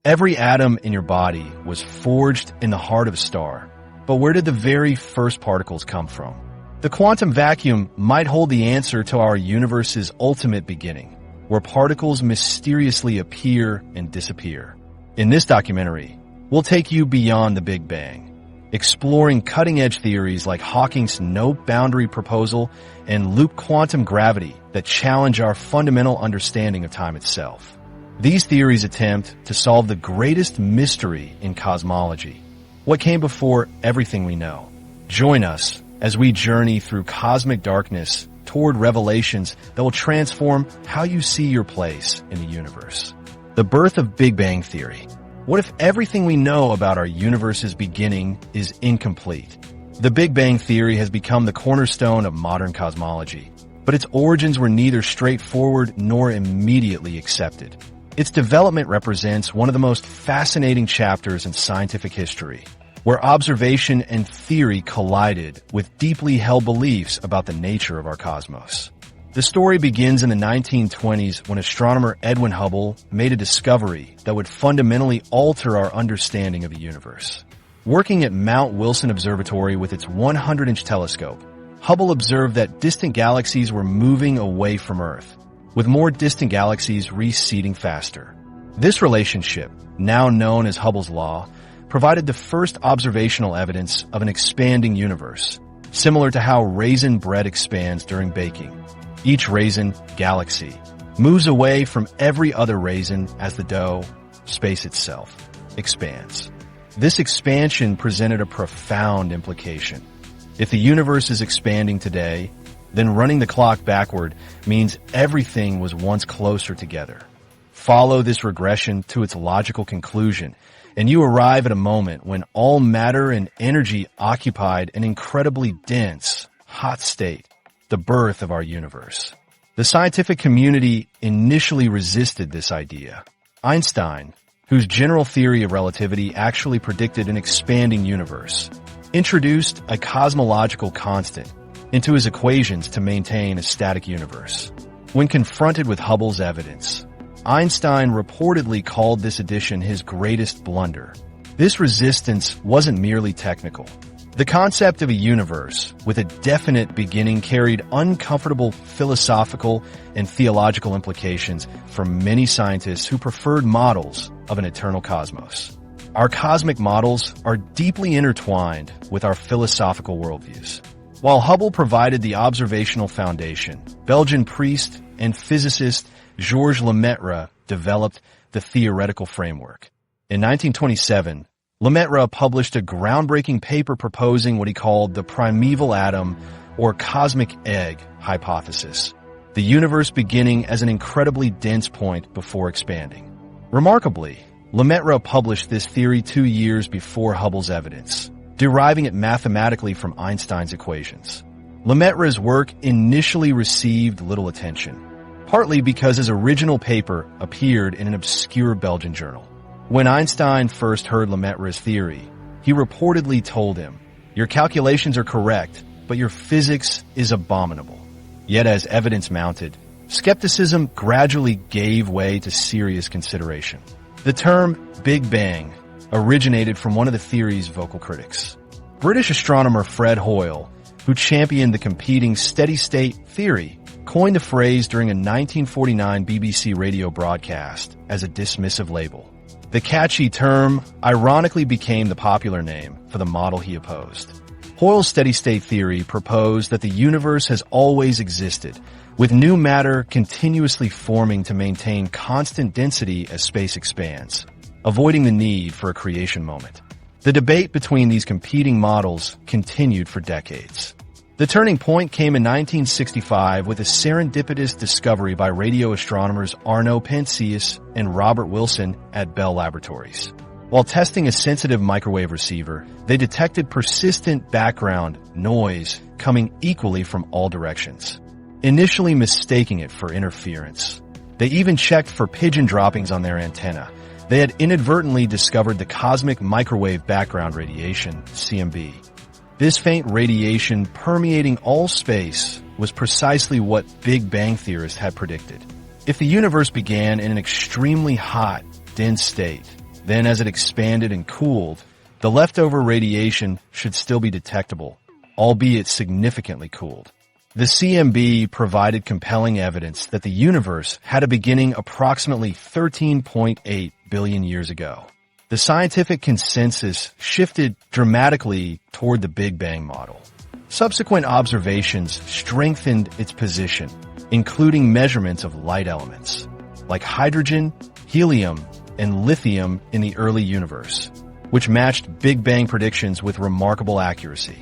Every atom in your body was forged in the heart of a star. But where did the very first particles come from? The quantum vacuum might hold the answer to our universe's ultimate beginning, where particles mysteriously appear and disappear. In this documentary, we'll take you beyond the Big Bang, exploring cutting-edge theories like Hawking's no-boundary proposal and loop quantum gravity that challenge our fundamental understanding of time itself. These theories attempt to solve the greatest mystery in cosmology: what came before everything we know. Join us as we journey through cosmic darkness toward revelations that will transform how you see your place in the universe. The birth of Big Bang Theory. What if everything we know about our universe's beginning is incomplete? The Big Bang Theory has become the cornerstone of modern cosmology, but its origins were neither straightforward nor immediately accepted. Its development represents one of the most fascinating chapters in scientific history, where observation and theory collided with deeply held beliefs about the nature of our cosmos. The story begins in the 1920s when astronomer Edwin Hubble made a discovery that would fundamentally alter our understanding of the universe. Working at Mount Wilson Observatory with its 100-inch telescope, Hubble observed that distant galaxies were moving away from Earth, with more distant galaxies receding faster. This relationship, now known as Hubble's law, provided the first observational evidence of an expanding universe, similar to how raisin bread expands during baking. Each raisin, galaxy, moves away from every other raisin as the dough, space itself, expands. This expansion presented a profound implication. If the universe is expanding today, then running the clock backward means everything was once closer together. Follow this regression to its logical conclusion, and you arrive at a moment when all matter and energy occupied an incredibly dense, hot state, the birth of our universe. The scientific community initially resisted this idea. Einstein, whose general theory of relativity actually predicted an expanding universe, introduced a cosmological constant into his equations to maintain a static universe. When confronted with Hubble's evidence, Einstein reportedly called this addition his greatest blunder. This resistance wasn't merely technical. The concept of a universe with a definite beginning carried uncomfortable philosophical and theological implications for many scientists who preferred models of an eternal cosmos. Our cosmic models are deeply intertwined with our philosophical worldviews. While Hubble provided the observational foundation, Belgian priest and physicist Georges Lemaitre developed the theoretical framework. In 1927, Lemaitre published a groundbreaking paper proposing what he called the primeval atom or cosmic egg hypothesis, the universe beginning as an incredibly dense point before expanding. Remarkably, Lemaitre published this theory 2 years before Hubble's evidence, deriving it mathematically from Einstein's equations. Lemaitre's work initially received little attention, partly because his original paper appeared in an obscure Belgian journal. When Einstein first heard Lemaitre's theory, he reportedly told him, "Your calculations are correct, but your physics is abominable." Yet as evidence mounted, skepticism gradually gave way to serious consideration. The term Big Bang originated from one of the theory's vocal critics. British astronomer Fred Hoyle, who championed the competing steady-state theory, coined the phrase during a 1949 BBC radio broadcast as a dismissive label. The catchy term ironically became the popular name for the model he opposed. Hoyle's steady-state theory proposed that the universe has always existed, with new matter continuously forming to maintain constant density as space expands, avoiding the need for a creation moment. The debate between these competing models continued for decades. The turning point came in 1965 with a serendipitous discovery by radio astronomers Arno Penzias and Robert Wilson at Bell Laboratories. While testing a sensitive microwave receiver, they detected persistent background noise coming equally from all directions, initially mistaking it for interference. They even checked for pigeon droppings on their antenna. They had inadvertently discovered the cosmic microwave background radiation, CMB. This faint radiation permeating all space was precisely what Big Bang theorists had predicted. If the universe began in an extremely hot, dense state, Then as it expanded and cooled, the leftover radiation should still be detectable, albeit significantly cooled. The CMB provided compelling evidence that the universe had a beginning approximately 13.8 billion years ago. The scientific consensus shifted dramatically toward the Big Bang model. Subsequent observations strengthened its position, including measurements of light elements, like hydrogen, helium, and lithium in the early universe, which matched Big Bang predictions with remarkable accuracy.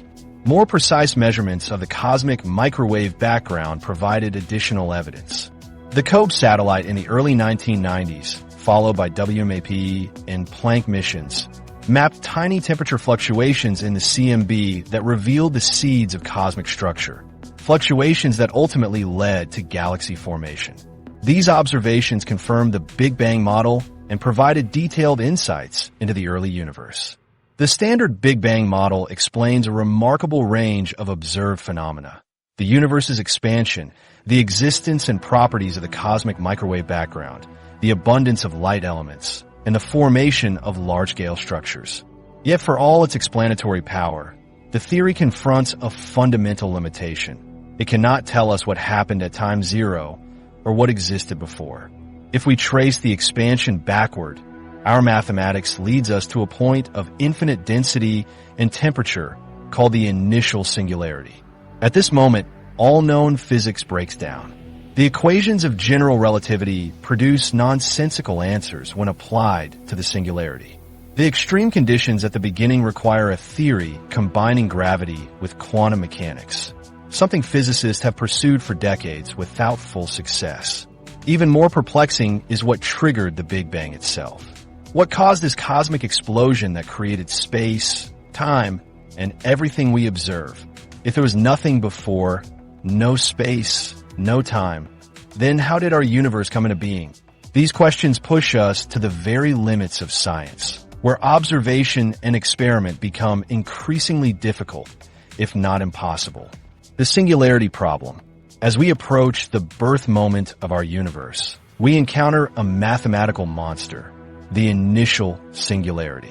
More precise measurements of the cosmic microwave background provided additional evidence. The COBE satellite in the early 1990s, followed by WMAP and Planck missions, mapped tiny temperature fluctuations in the CMB that revealed the seeds of cosmic structure, fluctuations that ultimately led to galaxy formation. These observations confirmed the Big Bang model and provided detailed insights into the early universe. The standard Big Bang model explains a remarkable range of observed phenomena: the universe's expansion, the existence and properties of the cosmic microwave background, the abundance of light elements, and the formation of large-scale structures. Yet for all its explanatory power, the theory confronts a fundamental limitation. It cannot tell us what happened at time zero or what existed before. If we trace the expansion backward, our mathematics leads us to a point of infinite density and temperature called the initial singularity. At this moment, all known physics breaks down. The equations of general relativity produce nonsensical answers when applied to the singularity. The extreme conditions at the beginning require a theory combining gravity with quantum mechanics, something physicists have pursued for decades without full success. Even more perplexing is what triggered the Big Bang itself. What caused this cosmic explosion that created space, time, and everything we observe? If there was nothing before, no space, no time, then how did our universe come into being? These questions push us to the very limits of science, where observation and experiment become increasingly difficult, if not impossible. The singularity problem. As we approach the birth moment of our universe, we encounter a mathematical monster: the initial singularity.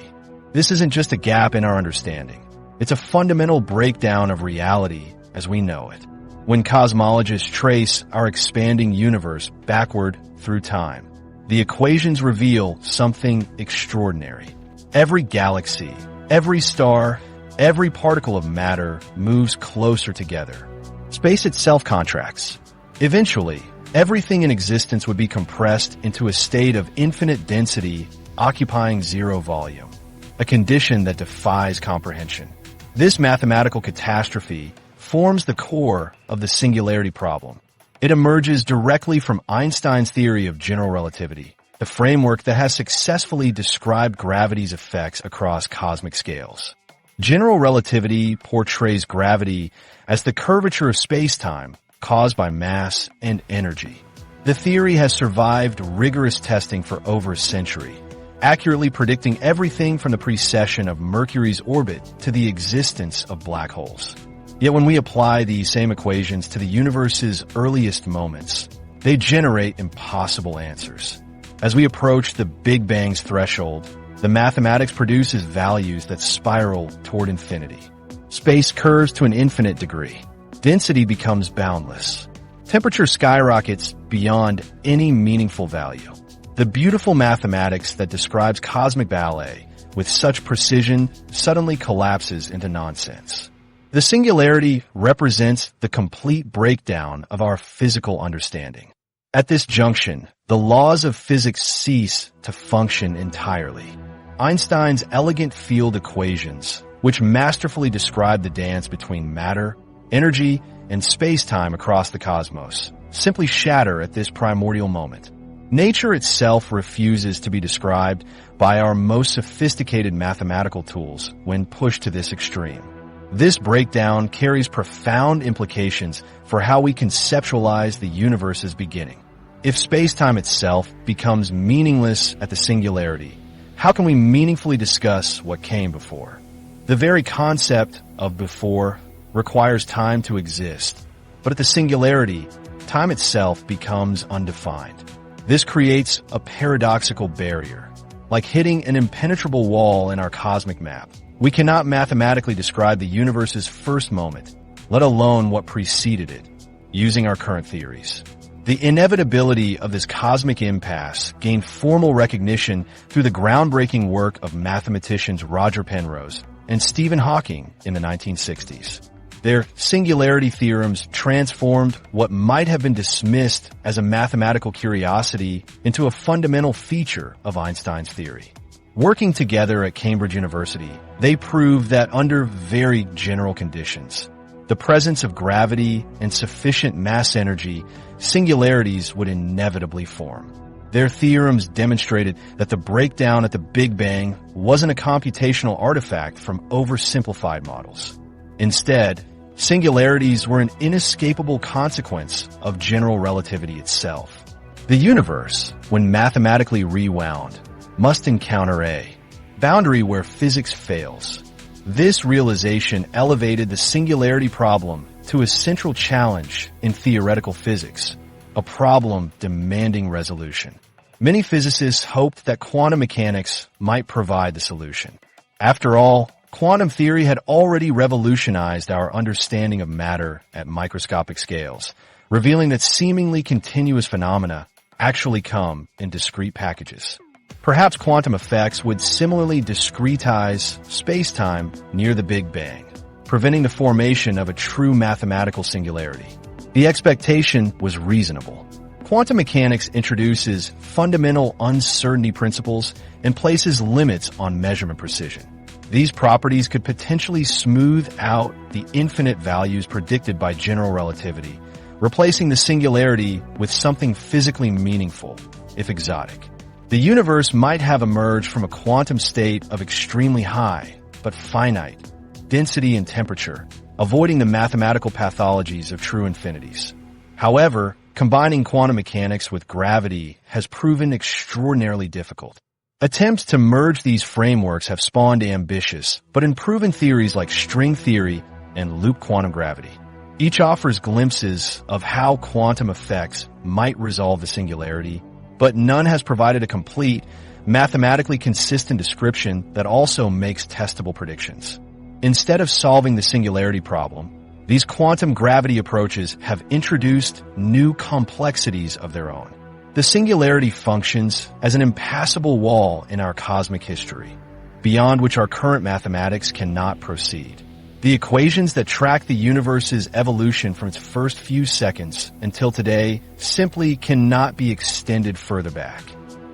This isn't just a gap in our understanding. It's a fundamental breakdown of reality as we know it. When cosmologists trace our expanding universe backward through time, the equations reveal something extraordinary. Every galaxy, every star, every particle of matter moves closer together. Space itself contracts. Eventually, everything in existence would be compressed into a state of infinite density occupying zero volume, a condition that defies comprehension. This mathematical catastrophe forms the core of the singularity problem. It emerges directly from Einstein's theory of general relativity, the framework that has successfully described gravity's effects across cosmic scales. General relativity portrays gravity as the curvature of space-time caused by mass and energy. The theory has survived rigorous testing for over a century, accurately predicting everything from the precession of Mercury's orbit to the existence of black holes. Yet when we apply these same equations to the universe's earliest moments, they generate impossible answers. As we approach the Big Bang's threshold, the mathematics produces values that spiral toward infinity. Space curves to an infinite degree. Density becomes boundless. Temperature skyrockets beyond any meaningful value. The beautiful mathematics that describes cosmic ballet with such precision suddenly collapses into nonsense. The singularity represents the complete breakdown of our physical understanding. At this junction, the laws of physics cease to function entirely. Einstein's elegant field equations, which masterfully describe the dance between matter, energy, and space-time across the cosmos, simply shatter at this primordial moment. Nature itself refuses to be described by our most sophisticated mathematical tools when pushed to this extreme. This breakdown carries profound implications for how we conceptualize the universe's beginning. If space-time itself becomes meaningless at the singularity, how can we meaningfully discuss what came before? The very concept of before requires time to exist, but at the singularity, time itself becomes undefined. This creates a paradoxical barrier. like hitting an impenetrable wall in our cosmic map. We cannot mathematically describe the universe's first moment, let alone what preceded it, using our current theories. The inevitability of this cosmic impasse gained formal recognition through the groundbreaking work of mathematicians Roger Penrose and Stephen Hawking in the 1960s. Their singularity theorems transformed what might have been dismissed as a mathematical curiosity into a fundamental feature of Einstein's theory. Working together at Cambridge University, they proved that under very general conditions, the presence of gravity and sufficient mass energy, singularities would inevitably form. Their theorems demonstrated that the breakdown at the Big Bang wasn't a computational artifact from oversimplified models. Instead, singularities were an inescapable consequence of general relativity itself. The universe, when mathematically rewound, must encounter a boundary where physics fails. This realization elevated the singularity problem to a central challenge in theoretical physics, a problem demanding resolution. Many physicists hoped that quantum mechanics might provide the solution. After all, quantum theory had already revolutionized our understanding of matter at microscopic scales, revealing that seemingly continuous phenomena actually come in discrete packages. Perhaps quantum effects would similarly discretize space-time near the Big Bang, preventing the formation of a true mathematical singularity. The expectation was reasonable. Quantum mechanics introduces fundamental uncertainty principles and places limits on measurement precision. These properties could potentially smooth out the infinite values predicted by general relativity, replacing the singularity with something physically meaningful, if exotic. The universe might have emerged from a quantum state of extremely high, but finite, density and temperature, avoiding the mathematical pathologies of true infinities. However, combining quantum mechanics with gravity has proven extraordinarily difficult. Attempts to merge these frameworks have spawned ambitious but unproven theories like string theory and loop quantum gravity. Each offers glimpses of how quantum effects might resolve the singularity, but none has provided a complete, mathematically consistent description that also makes testable predictions. Instead of solving the singularity problem, these quantum gravity approaches have introduced new complexities of their own. The singularity functions as an impassable wall in our cosmic history, beyond which our current mathematics cannot proceed. The equations that track the universe's evolution from its first few seconds until today simply cannot be extended further back.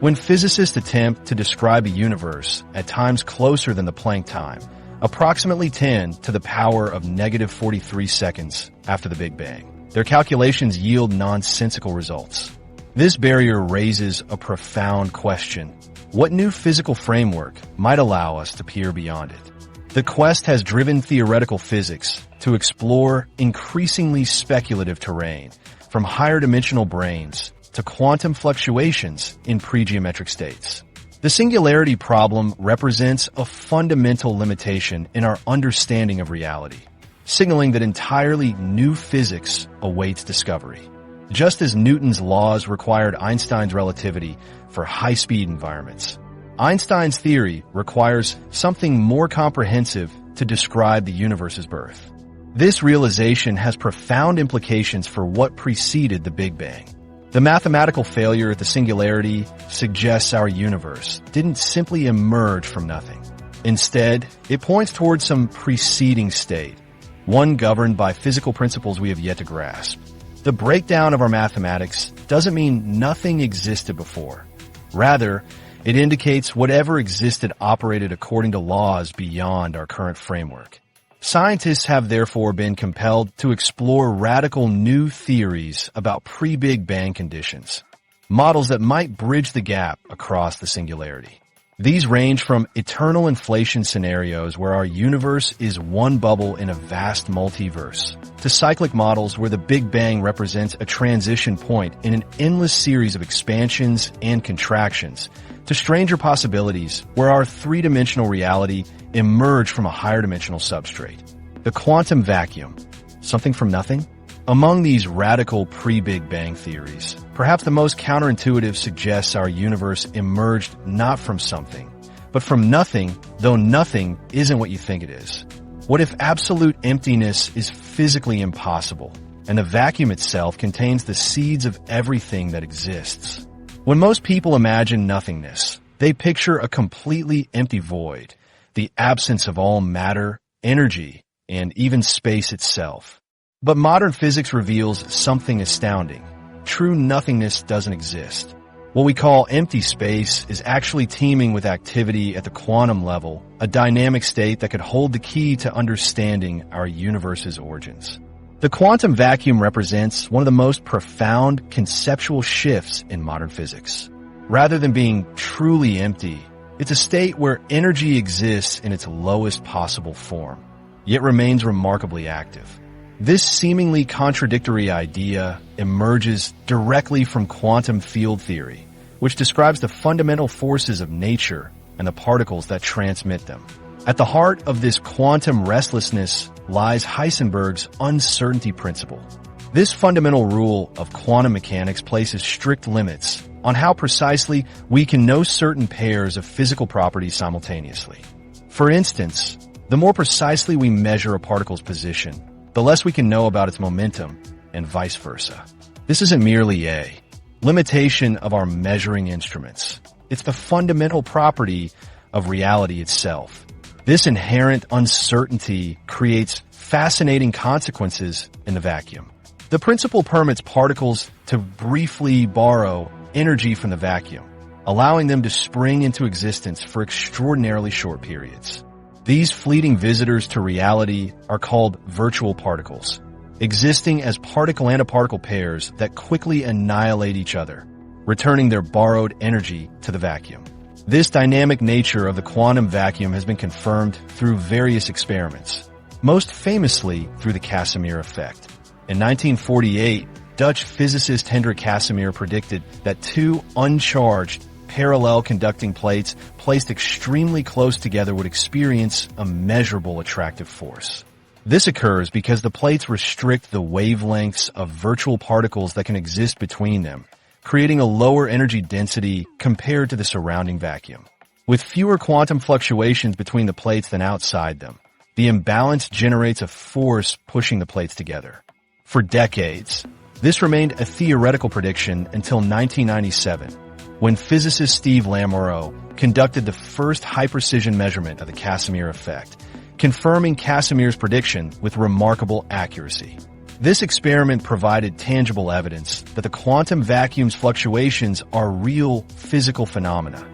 When physicists attempt to describe a universe at times closer than the Planck time, approximately 10 to the power of negative 43 seconds after the Big Bang, their calculations yield nonsensical results. This barrier raises a profound question. What new physical framework might allow us to peer beyond it? The quest has driven theoretical physics to explore increasingly speculative terrain, from higher dimensional branes to quantum fluctuations in pre-geometric states. The singularity problem represents a fundamental limitation in our understanding of reality, signaling that entirely new physics awaits discovery. Just as Newton's laws required Einstein's relativity for high-speed environments, Einstein's theory requires something more comprehensive to describe the universe's birth. This realization has profound implications for what preceded the Big Bang. The mathematical failure at the singularity suggests our universe didn't simply emerge from nothing. Instead, it points towards some preceding state, one governed by physical principles we have yet to grasp. The breakdown of our mathematics doesn't mean nothing existed before. Rather, it indicates whatever existed operated according to laws beyond our current framework. Scientists have therefore been compelled to explore radical new theories about pre-Big Bang conditions, models that might bridge the gap across the singularity. These range from eternal inflation scenarios where our universe is one bubble in a vast multiverse, to cyclic models where the Big Bang represents a transition point in an endless series of expansions and contractions, to stranger possibilities where our three-dimensional reality emerged from a higher dimensional substrate. The quantum vacuum, something from nothing? Among these radical pre-Big Bang theories, perhaps the most counterintuitive suggests our universe emerged not from something, but from nothing, though nothing isn't what you think it is. What if absolute emptiness is physically impossible, and the vacuum itself contains the seeds of everything that exists? When most people imagine nothingness, they picture a completely empty void, the absence of all matter, energy, and even space itself. But modern physics reveals something astounding. True nothingness doesn't exist. What we call empty space is actually teeming with activity at the quantum level, a dynamic state that could hold the key to understanding our universe's origins. The quantum vacuum represents one of the most profound conceptual shifts in modern physics. Rather than being truly empty, it's a state where energy exists in its lowest possible form, yet remains remarkably active. This seemingly contradictory idea emerges directly from quantum field theory, which describes the fundamental forces of nature and the particles that transmit them. At the heart of this quantum restlessness lies Heisenberg's uncertainty principle. This fundamental rule of quantum mechanics places strict limits on how precisely we can know certain pairs of physical properties simultaneously. For instance, the more precisely we measure a particle's position, the less we can know about its momentum, and vice versa. This isn't merely a limitation of our measuring instruments. It's the fundamental property of reality itself. This inherent uncertainty creates fascinating consequences in the vacuum. The principle permits particles to briefly borrow energy from the vacuum, allowing them to spring into existence for extraordinarily short periods. These fleeting visitors to reality are called virtual particles, existing as particle-antiparticle pairs that quickly annihilate each other, returning their borrowed energy to the vacuum. This dynamic nature of the quantum vacuum has been confirmed through various experiments, most famously through the Casimir effect. In 1948, Dutch physicist Hendrik Casimir predicted that two uncharged, parallel conducting plates placed extremely close together would experience a measurable attractive force. This occurs because the plates restrict the wavelengths of virtual particles that can exist between them, creating a lower energy density compared to the surrounding vacuum. With fewer quantum fluctuations between the plates than outside them, the imbalance generates a force pushing the plates together. For decades, this remained a theoretical prediction until 1997, when physicist Steve Lamoureux conducted the first high-precision measurement of the Casimir effect, confirming Casimir's prediction with remarkable accuracy. This experiment provided tangible evidence that the quantum vacuum's fluctuations are real physical phenomena,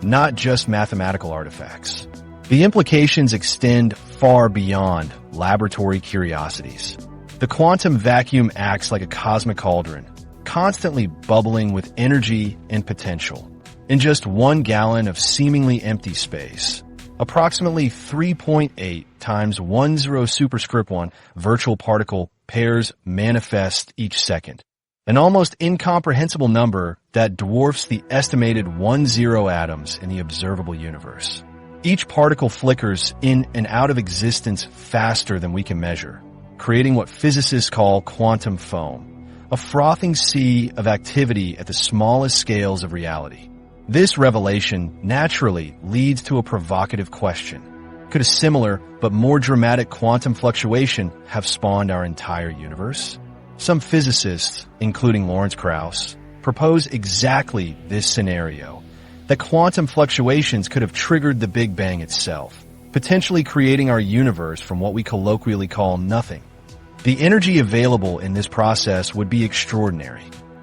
not just mathematical artifacts. The implications extend far beyond laboratory curiosities. The quantum vacuum acts like a cosmic cauldron, constantly bubbling with energy and potential. In just 1 gallon of seemingly empty space, approximately 3.8 times 10 superscript 1 virtual particle pairs manifest each second, an almost incomprehensible number that dwarfs the estimated 10 atoms in the observable universe. Each particle flickers in and out of existence faster than we can measure, creating what physicists call quantum foam, a frothing sea of activity at the smallest scales of reality. This revelation naturally leads to a provocative question. Could a similar but more dramatic quantum fluctuation have spawned our entire universe? Some physicists, including Lawrence Krauss, propose exactly this scenario, that quantum fluctuations could have triggered the Big Bang itself, potentially creating our universe from what we colloquially call nothing. The energy available in this process would be extraordinary.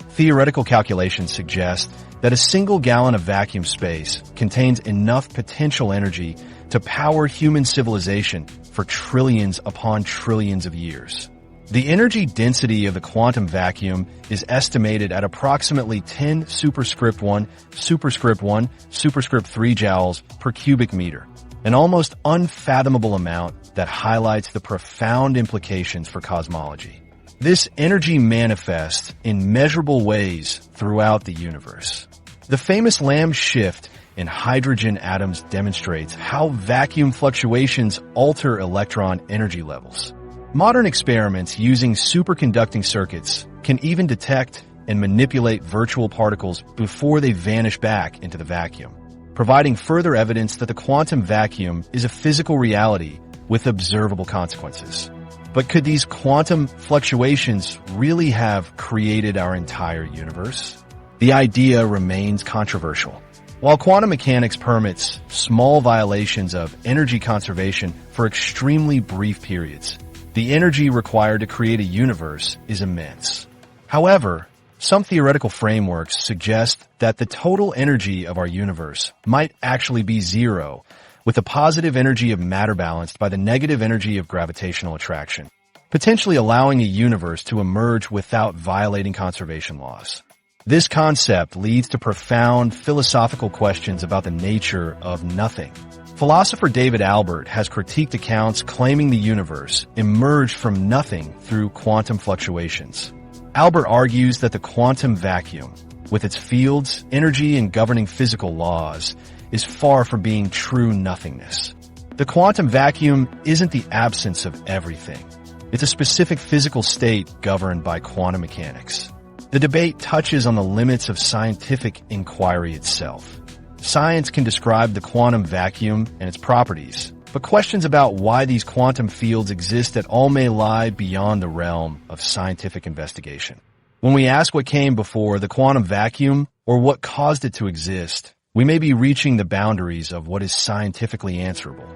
Theoretical calculations suggest that a single gallon of vacuum space contains enough potential energy to power human civilization for trillions upon trillions of years. The energy density of the quantum vacuum is estimated at approximately 10 superscript 1, superscript 1, superscript 3 joules per cubic meter, an almost unfathomable amount that highlights the profound implications for cosmology. This energy manifests in measurable ways throughout the universe. The famous Lamb shift in hydrogen atoms demonstrates how vacuum fluctuations alter electron energy levels. Modern experiments using superconducting circuits can even detect and manipulate virtual particles before they vanish back into the vacuum, providing further evidence that the quantum vacuum is a physical reality with observable consequences. But could these quantum fluctuations really have created our entire universe? The idea remains controversial. While quantum mechanics permits small violations of energy conservation for extremely brief periods, the energy required to create a universe is immense. However, some theoretical frameworks suggest that the total energy of our universe might actually be zero, with the positive energy of matter balanced by the negative energy of gravitational attraction, potentially allowing a universe to emerge without violating conservation laws. This concept leads to profound philosophical questions about the nature of nothing. Philosopher David Albert has critiqued accounts claiming the universe emerged from nothing through quantum fluctuations. Albert argues that the quantum vacuum, with its fields, energy, and governing physical laws, is far from being true nothingness. The quantum vacuum isn't the absence of everything. It's a specific physical state governed by quantum mechanics. The debate touches on the limits of scientific inquiry itself. Science can describe the quantum vacuum and its properties, but questions about why these quantum fields exist at all may lie beyond the realm of scientific investigation. When we ask what came before the quantum vacuum or what caused it to exist, we may be reaching the boundaries of what is scientifically answerable.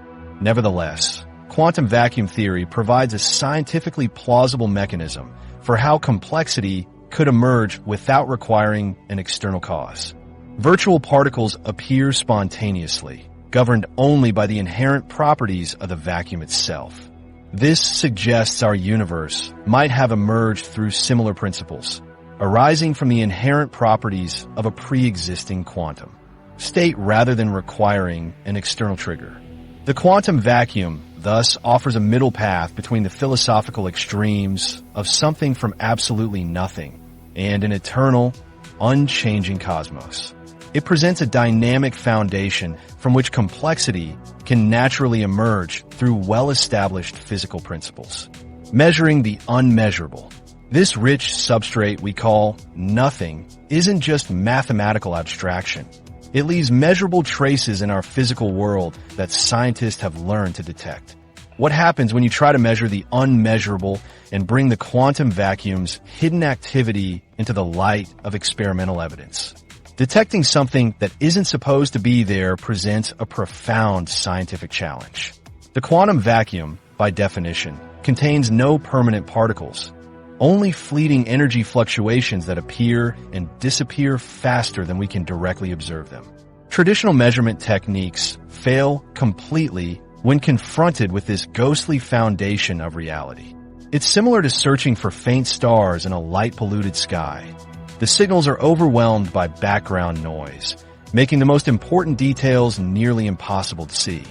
Nevertheless, quantum vacuum theory provides a scientifically plausible mechanism for how complexity could emerge without requiring an external cause. Virtual particles appear spontaneously, governed only by the inherent properties of the vacuum itself. This suggests our universe might have emerged through similar principles, arising from the inherent properties of a pre-existing quantum state rather than requiring an external trigger. The quantum vacuum thus offers a middle path between the philosophical extremes of something from absolutely nothing and an eternal, unchanging cosmos. It presents a dynamic foundation from which complexity can naturally emerge through well-established physical principles. Measuring the unmeasurable. This rich substrate we call nothing isn't just mathematical abstraction. It leaves measurable traces in our physical world that scientists have learned to detect. What happens when you try to measure the unmeasurable and bring the quantum vacuum's hidden activity into the light of experimental evidence? Detecting something that isn't supposed to be there presents a profound scientific challenge. The quantum vacuum, by definition, contains no permanent particles, only fleeting energy fluctuations that appear and disappear faster than we can directly observe them. Traditional measurement techniques fail completely when confronted with this ghostly foundation of reality. It's similar to searching for faint stars in a light-polluted sky. The signals are overwhelmed by background noise, making the most important details nearly impossible to see.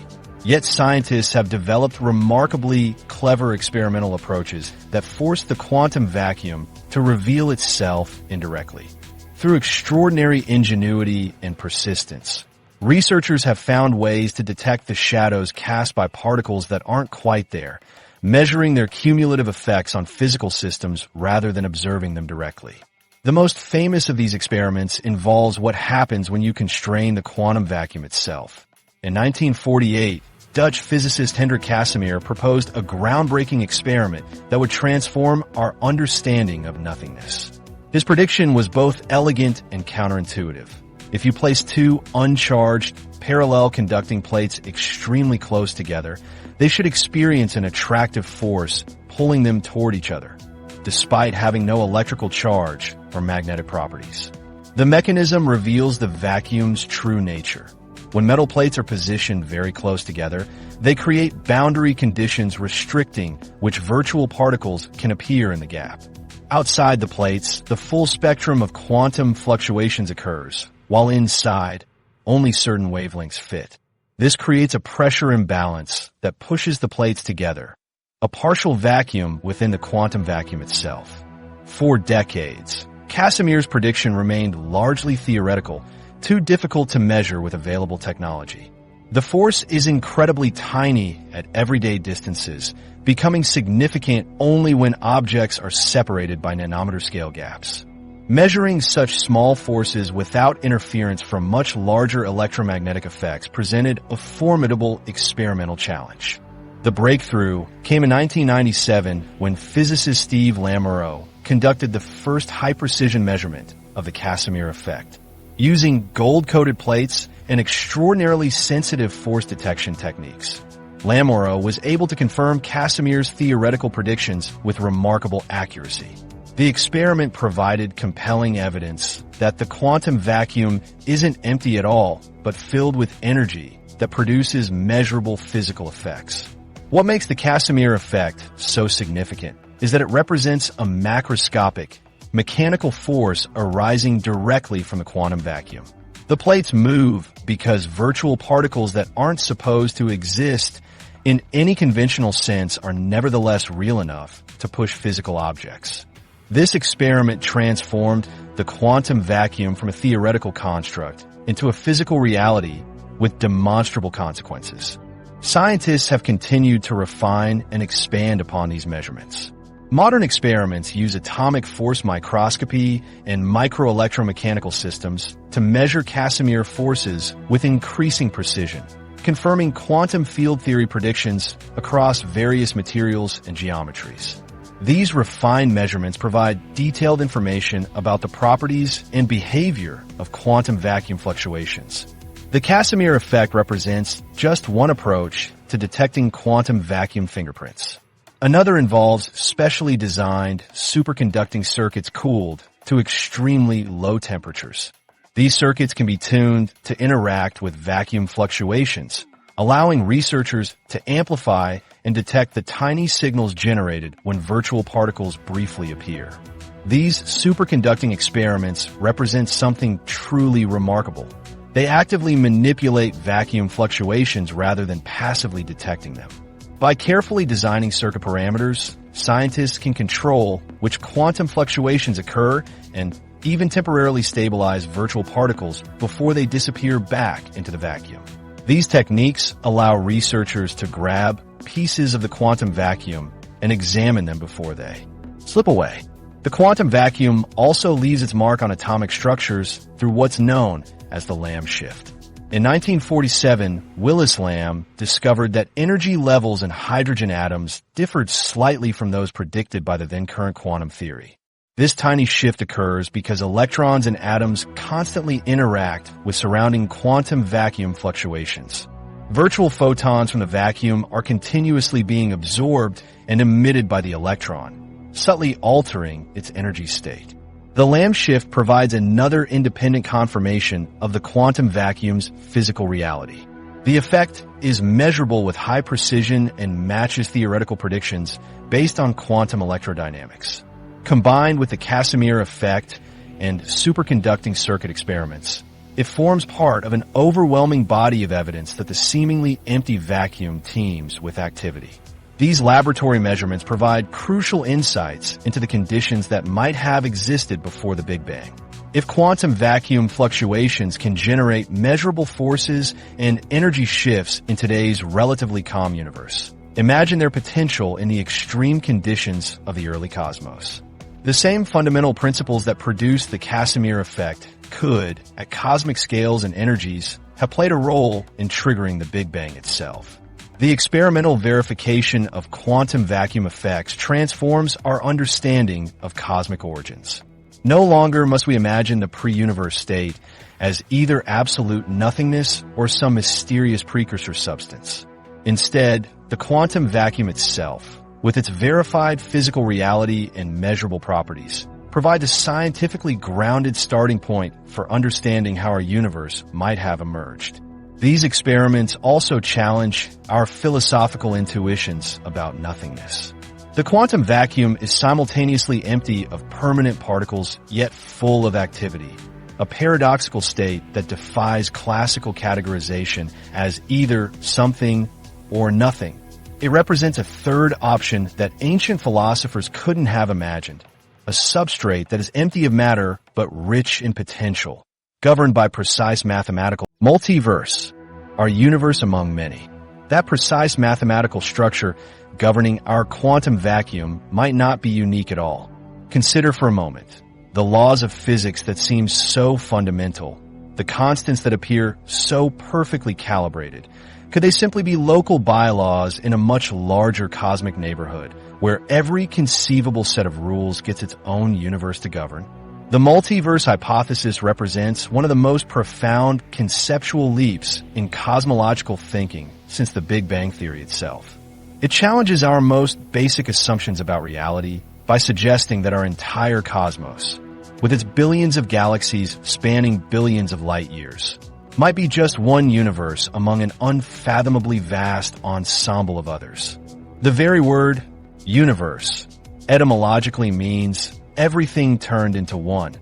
Yet scientists have developed remarkably clever experimental approaches that force the quantum vacuum to reveal itself indirectly. Through extraordinary ingenuity and persistence, researchers have found ways to detect the shadows cast by particles that aren't quite there, measuring their cumulative effects on physical systems rather than observing them directly. The most famous of these experiments involves what happens when you constrain the quantum vacuum itself. In 1948, Dutch physicist Hendrik Casimir proposed a groundbreaking experiment that would transform our understanding of nothingness. His prediction was both elegant and counterintuitive. If you place two uncharged, parallel conducting plates extremely close together, they should experience an attractive force pulling them toward each other, despite having no electrical charge or magnetic properties. The mechanism reveals the vacuum's true nature. When metal plates are positioned very close together, they create boundary conditions restricting which virtual particles can appear in the gap. Outside the plates, the full spectrum of quantum fluctuations occurs, while inside, only certain wavelengths fit. This creates a pressure imbalance that pushes the plates together, a partial vacuum within the quantum vacuum itself. For decades, Casimir's prediction remained largely theoretical, too difficult to measure with available technology. The force is incredibly tiny at everyday distances, becoming significant only when objects are separated by nanometer scale gaps. Measuring such small forces without interference from much larger electromagnetic effects presented a formidable experimental challenge. The breakthrough came in 1997 when physicist Steve Lamoureux conducted the first high-precision measurement of the Casimir effect. Using gold-coated plates and extraordinarily sensitive force detection techniques, Lamoureux was able to confirm Casimir's theoretical predictions with remarkable accuracy. The experiment provided compelling evidence that the quantum vacuum isn't empty at all, but filled with energy that produces measurable physical effects. What makes the Casimir effect so significant is that it represents a macroscopic, mechanical force arising directly from the quantum vacuum. The plates move because virtual particles that aren't supposed to exist in any conventional sense are nevertheless real enough to push physical objects. This experiment transformed the quantum vacuum from a theoretical construct into a physical reality with demonstrable consequences. Scientists have continued to refine and expand upon these measurements. Modern experiments use atomic force microscopy and microelectromechanical systems to measure Casimir forces with increasing precision, confirming quantum field theory predictions across various materials and geometries. These refined measurements provide detailed information about the properties and behavior of quantum vacuum fluctuations. The Casimir effect represents just one approach to detecting quantum vacuum fingerprints. Another involves specially designed superconducting circuits cooled to extremely low temperatures. These circuits can be tuned to interact with vacuum fluctuations, allowing researchers to amplify and detect the tiny signals generated when virtual particles briefly appear. These superconducting experiments represent something truly remarkable. They actively manipulate vacuum fluctuations rather than passively detecting them. By carefully designing circuit parameters, scientists can control which quantum fluctuations occur and even temporarily stabilize virtual particles before they disappear back into the vacuum. These techniques allow researchers to grab pieces of the quantum vacuum and examine them before they slip away. The quantum vacuum also leaves its mark on atomic structures through what's known as the Lamb shift. In 1947, Willis Lamb discovered that energy levels in hydrogen atoms differed slightly from those predicted by the then-current quantum theory. This tiny shift occurs because electrons and atoms constantly interact with surrounding quantum vacuum fluctuations. Virtual photons from the vacuum are continuously being absorbed and emitted by the electron, subtly altering its energy state. The Lamb shift provides another independent confirmation of the quantum vacuum's physical reality. The effect is measurable with high precision and matches theoretical predictions based on quantum electrodynamics. Combined with the Casimir effect and superconducting circuit experiments, it forms part of an overwhelming body of evidence that the seemingly empty vacuum teems with activity. These laboratory measurements provide crucial insights into the conditions that might have existed before the Big Bang. If quantum vacuum fluctuations can generate measurable forces and energy shifts in today's relatively calm universe, imagine their potential in the extreme conditions of the early cosmos. The same fundamental principles that produce the Casimir effect could, at cosmic scales and energies, have played a role in triggering the Big Bang itself. The experimental verification of quantum vacuum effects transforms our understanding of cosmic origins. No longer must we imagine the pre-universe state as either absolute nothingness or some mysterious precursor substance. Instead, the quantum vacuum itself, with its verified physical reality and measurable properties, provides a scientifically grounded starting point for understanding how our universe might have emerged. These experiments also challenge our philosophical intuitions about nothingness. The quantum vacuum is simultaneously empty of permanent particles, yet full of activity, a paradoxical state that defies classical categorization as either something or nothing. It represents a third option that ancient philosophers couldn't have imagined, a substrate that is empty of matter but rich in potential, governed by precise mathematical multiverse. our universe among many. That precise mathematical structure governing our quantum vacuum might not be unique at all. Consider for a moment the laws of physics that seem so fundamental, the constants that appear so perfectly calibrated. Could they simply be local bylaws in a much larger cosmic neighborhood where every conceivable set of rules gets its own universe to govern? The multiverse hypothesis represents one of the most profound conceptual leaps in cosmological thinking since the Big Bang Theory itself. It challenges our most basic assumptions about reality by suggesting that our entire cosmos, with its billions of galaxies spanning billions of light years, might be just one universe among an unfathomably vast ensemble of others. The very word universe etymologically means everything turned into one.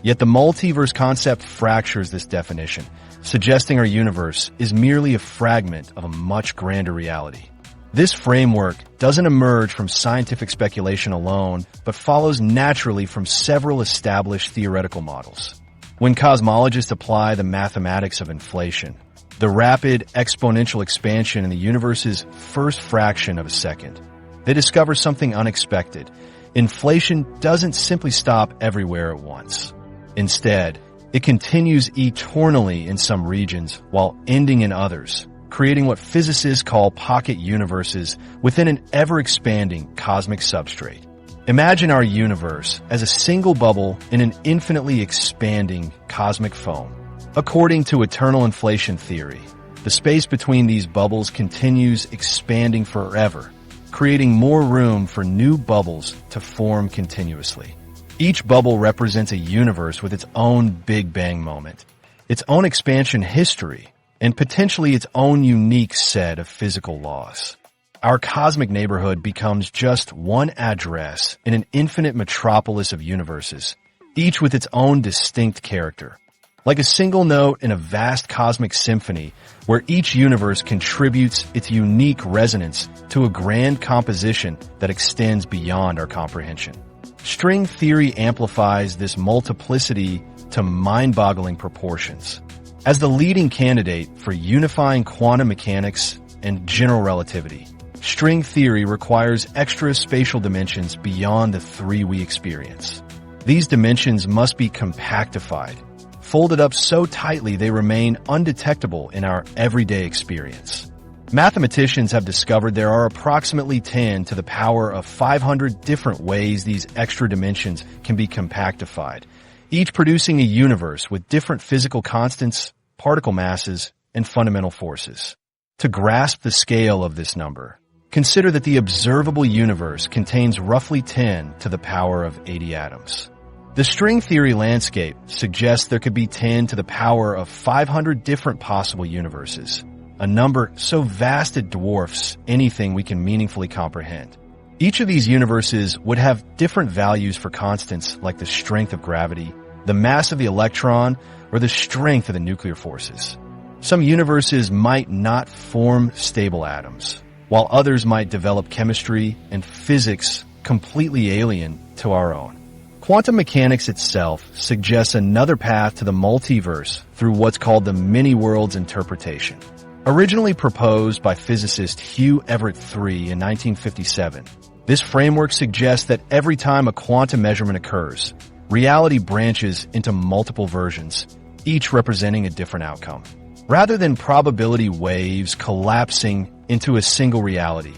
Yet the multiverse concept fractures this definition, suggesting our universe is merely a fragment of a much grander reality. This framework doesn't emerge from scientific speculation alone, but follows naturally from several established theoretical models. When cosmologists apply the mathematics of inflation, the rapid exponential expansion in the universe's first fraction of a second, they discover something unexpected. Inflation doesn't simply stop everywhere at once. Instead, it continues eternally in some regions while ending in others, creating what physicists call pocket universes within an ever-expanding cosmic substrate. Imagine our universe as a single bubble in an infinitely expanding cosmic foam. According to eternal inflation theory, the space between these bubbles continues expanding forever, creating more room for new bubbles to form continuously. Each bubble represents a universe with its own Big Bang moment, its own expansion history, and potentially its own unique set of physical laws. Our cosmic neighborhood becomes just one address in an infinite metropolis of universes, each with its own distinct character. Like a single note in a vast cosmic symphony where each universe contributes its unique resonance to a grand composition that extends beyond our comprehension. String theory amplifies this multiplicity to mind-boggling proportions. As the leading candidate for unifying quantum mechanics and general relativity, string theory requires extra spatial dimensions beyond the three we experience. These dimensions must be compactified, folded up so tightly they remain undetectable in our everyday experience. Mathematicians have discovered there are approximately 10 to the power of 500 different ways these extra dimensions can be compactified, each producing a universe with different physical constants, particle masses, and fundamental forces. To grasp the scale of this number, consider that the observable universe contains roughly 10 to the power of 80 atoms. The string theory landscape suggests there could be 10 to the power of 500 different possible universes, a number so vast it dwarfs anything we can meaningfully comprehend. Each of these universes would have different values for constants like the strength of gravity, the mass of the electron, or the strength of the nuclear forces. Some universes might not form stable atoms, while others might develop chemistry and physics completely alien to our own. Quantum mechanics itself suggests another path to the multiverse through what's called the many-worlds interpretation. Originally proposed by physicist Hugh Everett III in 1957, this framework suggests that every time a quantum measurement occurs, reality branches into multiple versions, each representing a different outcome. Rather than probability waves collapsing into a single reality,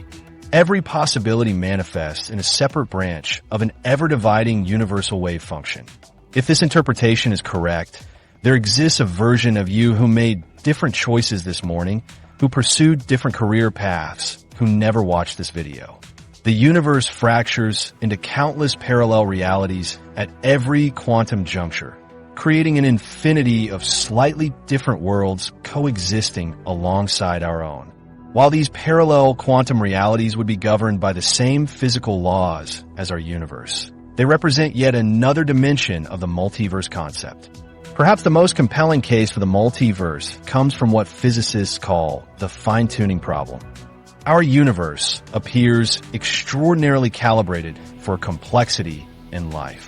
every possibility manifests in a separate branch of an ever-dividing universal wave function. If this interpretation is correct, there exists a version of you who made different choices this morning, who pursued different career paths, who never watched this video. The universe fractures into countless parallel realities at every quantum juncture, creating an infinity of slightly different worlds coexisting alongside our own. While these parallel quantum realities would be governed by the same physical laws as our universe, they represent yet another dimension of the multiverse concept. Perhaps the most compelling case for the multiverse comes from what physicists call the fine-tuning problem. Our universe appears extraordinarily calibrated for complexity in life.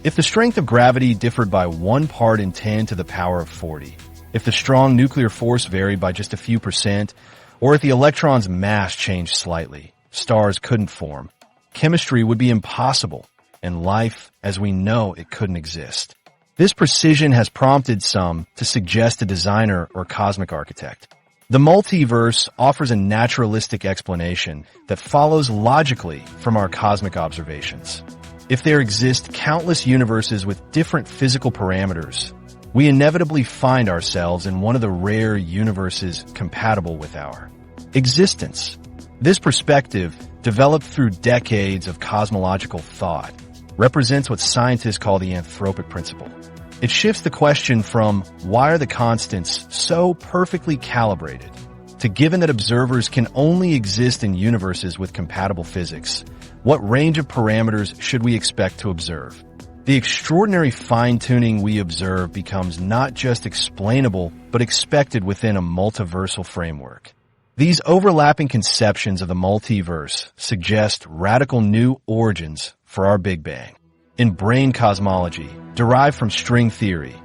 If the strength of gravity differed by 1 part in 10 to the power of 40, if the strong nuclear force varied by just a few percent, or if the electron's mass changed slightly, stars couldn't form. Chemistry would be impossible, and life, as we know it, couldn't exist. This precision has prompted some to suggest a designer or cosmic architect. The multiverse offers a naturalistic explanation that follows logically from our cosmic observations. If there exist countless universes with different physical parameters, we inevitably find ourselves in one of the rare universes compatible with our existence. This perspective, developed through decades of cosmological thought, represents what scientists call the anthropic principle. It shifts the question from why are the constants so perfectly calibrated to given that observers can only exist in universes with compatible physics, what range of parameters should we expect to observe? The extraordinary fine-tuning we observe becomes not just explainable, but expected within a multiversal framework. These overlapping conceptions of the multiverse suggest radical new origins for our Big Bang. In Brane Cosmology, derived from string theory,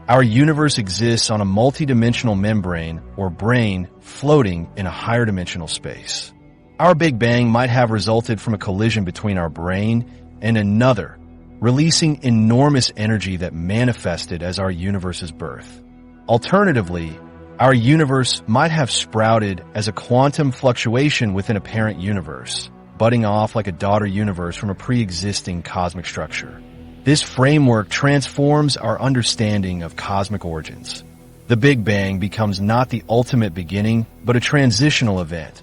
our universe exists on a multidimensional membrane, or brane, floating in a higher dimensional space. Our Big Bang might have resulted from a collision between our brain and another, releasing enormous energy that manifested as our universe's birth. Alternatively, our universe might have sprouted as a quantum fluctuation within a parent universe, budding off like a daughter universe from a pre-existing cosmic structure. This framework transforms our understanding of cosmic origins. The Big Bang becomes not the ultimate beginning, but a transitional event,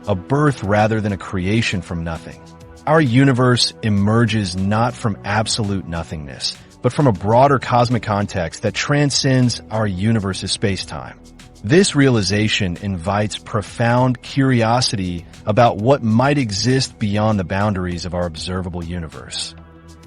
a birth rather than a creation from nothing. Our universe emerges not from absolute nothingness, but from a broader cosmic context that transcends our universe's space-time. This realization invites profound curiosity about what might exist beyond the boundaries of our observable universe.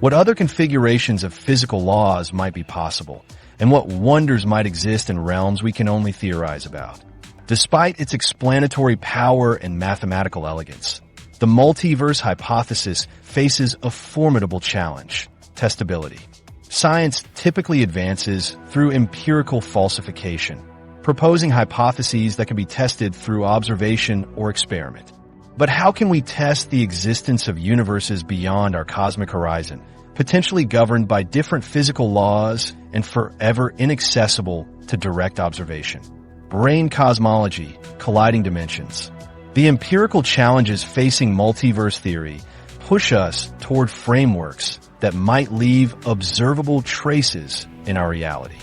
What other configurations of physical laws might be possible, and what wonders might exist in realms we can only theorize about. Despite its explanatory power and mathematical elegance, the multiverse hypothesis faces a formidable challenge: testability. Science typically advances through empirical falsification, proposing hypotheses that can be tested through observation or experiment. But how can we test the existence of universes beyond our cosmic horizon, potentially governed by different physical laws and forever inaccessible to direct observation? Brane Cosmology, colliding dimensions. The empirical challenges facing multiverse theory push us toward frameworks that might leave observable traces in our reality.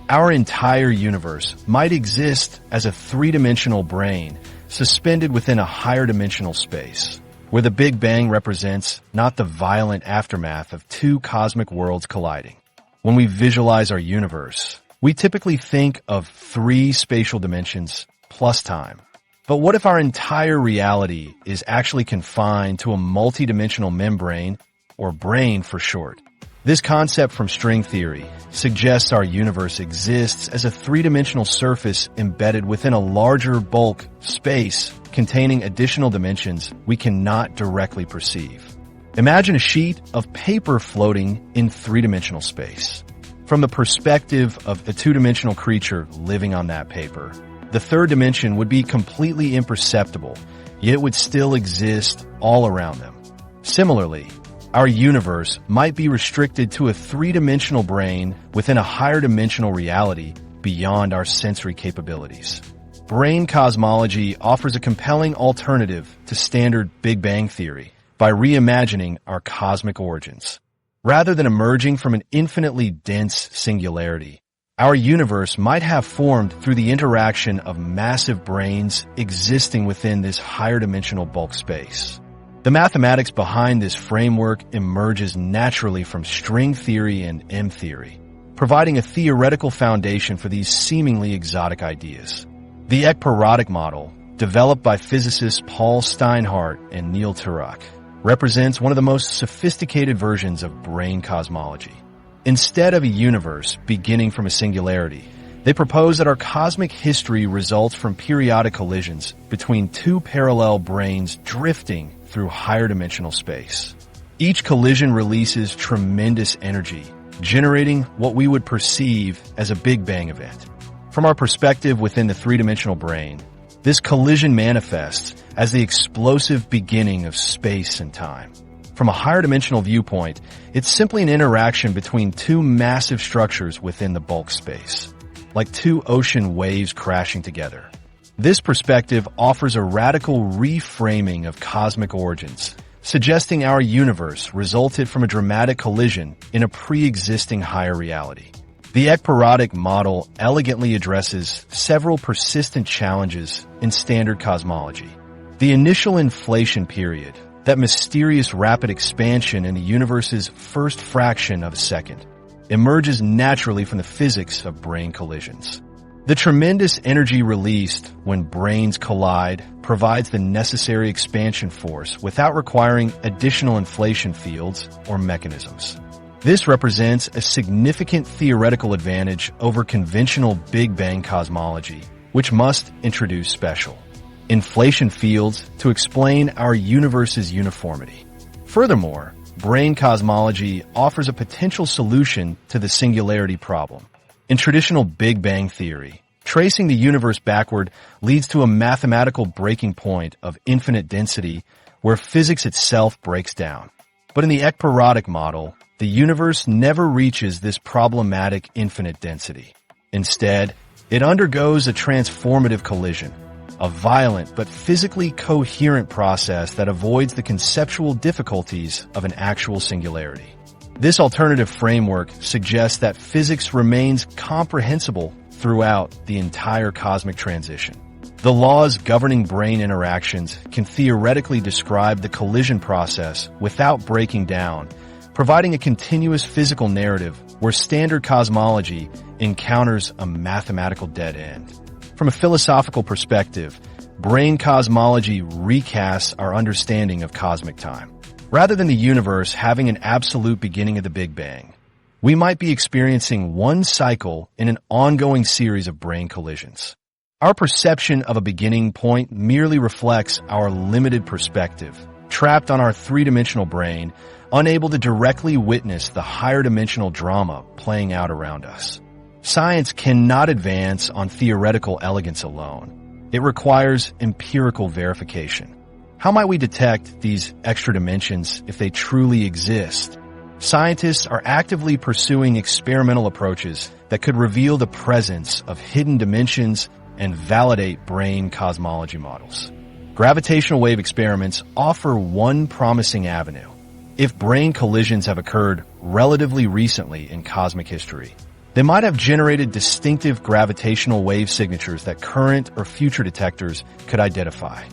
Our entire universe might exist as a three-dimensional brane suspended within a higher dimensional space, where the Big Bang represents not the violent aftermath of two cosmic worlds colliding. When we visualize our universe, we typically think of three spatial dimensions plus time. But what if our entire reality is actually confined to a multidimensional membrane, or brane for short? This concept from string theory suggests our universe exists as a three-dimensional surface embedded within a larger bulk space containing additional dimensions we cannot directly perceive. Imagine a sheet of paper floating in three-dimensional space. From the perspective of a two-dimensional creature living on that paper, the third dimension would be completely imperceptible, yet would still exist all around them. Similarly, our universe might be restricted to a three-dimensional brane within a higher dimensional reality beyond our sensory capabilities. Brane Cosmology offers a compelling alternative to standard Big Bang theory by reimagining our cosmic origins. Rather than emerging from an infinitely dense singularity, our universe might have formed through the interaction of massive branes existing within this higher dimensional bulk space. The mathematics behind this framework emerges naturally from string theory and M theory, providing a theoretical foundation for these seemingly exotic ideas. The ekpyrotic model, developed by physicists Paul Steinhardt and Neil Turok, represents one of the most sophisticated versions of Brane Cosmology. Instead of a universe beginning from a singularity, they propose that our cosmic history results from periodic collisions between two parallel branes drifting through higher dimensional space. Each collision releases tremendous energy, generating what we would perceive as a Big Bang event. From our perspective within the three-dimensional brain, this collision manifests as the explosive beginning of space and time. From a higher dimensional viewpoint, it's simply an interaction between two massive structures within the bulk space, like two ocean waves crashing together. This perspective offers a radical reframing of cosmic origins, suggesting our universe resulted from a dramatic collision in a pre-existing higher reality. The ekpyrotic model elegantly addresses several persistent challenges in standard cosmology. The initial inflation period, that mysterious rapid expansion in the universe's first fraction of a second, emerges naturally from the physics of brane collisions. The tremendous energy released when branes collide provides the necessary expansion force without requiring additional inflation fields or mechanisms. This represents a significant theoretical advantage over conventional Big Bang cosmology, which must introduce special inflation fields to explain our universe's uniformity. Furthermore, Brane Cosmology offers a potential solution to the singularity problem. In traditional Big Bang theory, tracing the universe backward leads to a mathematical breaking point of infinite density where physics itself breaks down. But in the ekpyrotic model, the universe never reaches this problematic infinite density. Instead, it undergoes a transformative collision, a violent but physically coherent process that avoids the conceptual difficulties of an actual singularity. This alternative framework suggests that physics remains comprehensible throughout the entire cosmic transition. The laws governing brane interactions can theoretically describe the collision process without breaking down, providing a continuous physical narrative where standard cosmology encounters a mathematical dead end. From a philosophical perspective, Brane Cosmology recasts our understanding of cosmic time. Rather than the universe having an absolute beginning of the Big Bang, we might be experiencing one cycle in an ongoing series of brane collisions. Our perception of a beginning point merely reflects our limited perspective, trapped on our three-dimensional brain, unable to directly witness the higher dimensional drama playing out around us. Science cannot advance on theoretical elegance alone. It requires empirical verification. How might we detect these extra dimensions if they truly exist? Scientists are actively pursuing experimental approaches that could reveal the presence of hidden dimensions and validate brane cosmology models. Gravitational wave experiments offer one promising avenue. If brane collisions have occurred relatively recently in cosmic history, they might have generated distinctive gravitational wave signatures that current or future detectors could identify.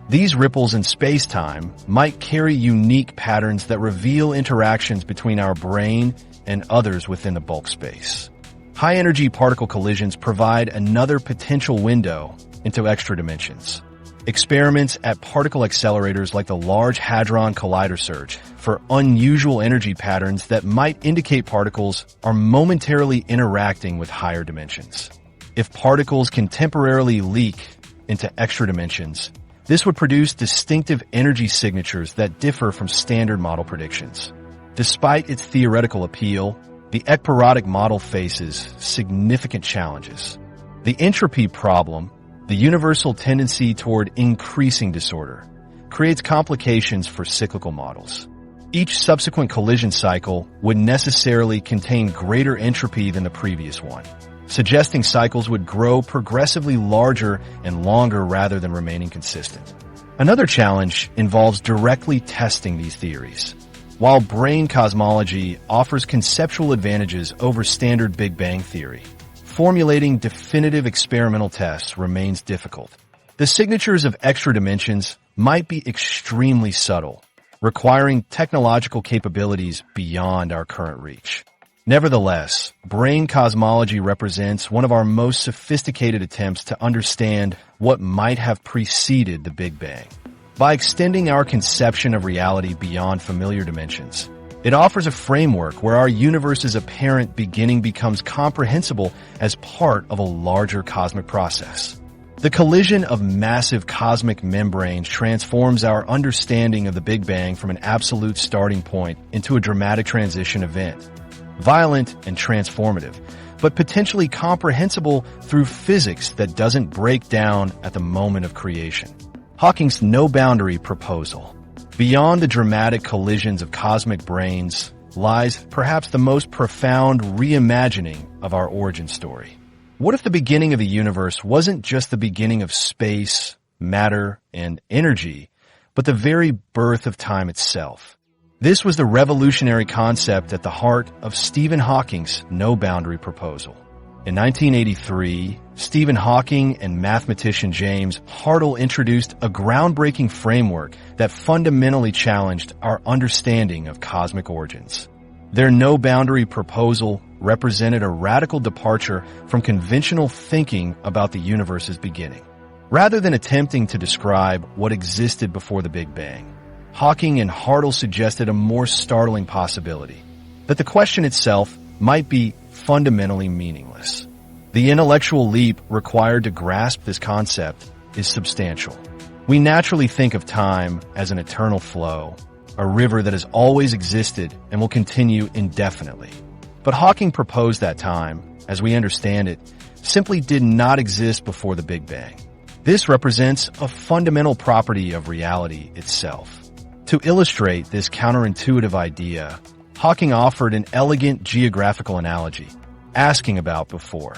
These ripples in space-time might carry unique patterns that reveal interactions between our brain and others within the bulk space. High-energy particle collisions provide another potential window into extra dimensions. Experiments at particle accelerators like the Large Hadron Collider search for unusual energy patterns that might indicate particles are momentarily interacting with higher dimensions. If particles can temporarily leak into extra dimensions, this would produce distinctive energy signatures that differ from standard model predictions. Despite its theoretical appeal, the ekpyrotic model faces significant challenges. The entropy problem, the universal tendency toward increasing disorder, creates complications for cyclical models. Each subsequent collision cycle would necessarily contain greater entropy than the previous one, suggesting cycles would grow progressively larger and longer rather than remaining consistent. Another challenge involves directly testing these theories. While brane cosmology offers conceptual advantages over standard Big Bang theory, formulating definitive experimental tests remains difficult. The signatures of extra dimensions might be extremely subtle, requiring technological capabilities beyond our current reach. Nevertheless, brane cosmology represents one of our most sophisticated attempts to understand what might have preceded the Big Bang. By extending our conception of reality beyond familiar dimensions, it offers a framework where our universe's apparent beginning becomes comprehensible as part of a larger cosmic process. The collision of massive cosmic membranes transforms our understanding of the Big Bang from an absolute starting point into a dramatic transition event. violent and transformative, but potentially comprehensible through physics that doesn't break down at the moment of creation. Hawking's no-boundary proposal. Beyond the dramatic collisions of cosmic brains lies perhaps the most profound reimagining of our origin story. What if the beginning of the universe wasn't just the beginning of space, matter, and energy, but the very birth of time itself? This was the revolutionary concept at the heart of Stephen Hawking's no-boundary proposal. In 1983, Stephen Hawking and mathematician James Hartle introduced a groundbreaking framework that fundamentally challenged our understanding of cosmic origins. Their no-boundary proposal represented a radical departure from conventional thinking about the universe's beginning. Rather than attempting to describe what existed before the Big Bang, Hawking and Hartle suggested a more startling possibility, that the question itself might be fundamentally meaningless. The intellectual leap required to grasp this concept is substantial. We naturally think of time as an eternal flow, a river that has always existed and will continue indefinitely. But Hawking proposed that time, as we understand it, simply did not exist before the Big Bang. This represents a fundamental property of reality itself. To illustrate this counterintuitive idea, Hawking offered an elegant geographical analogy, asking about before.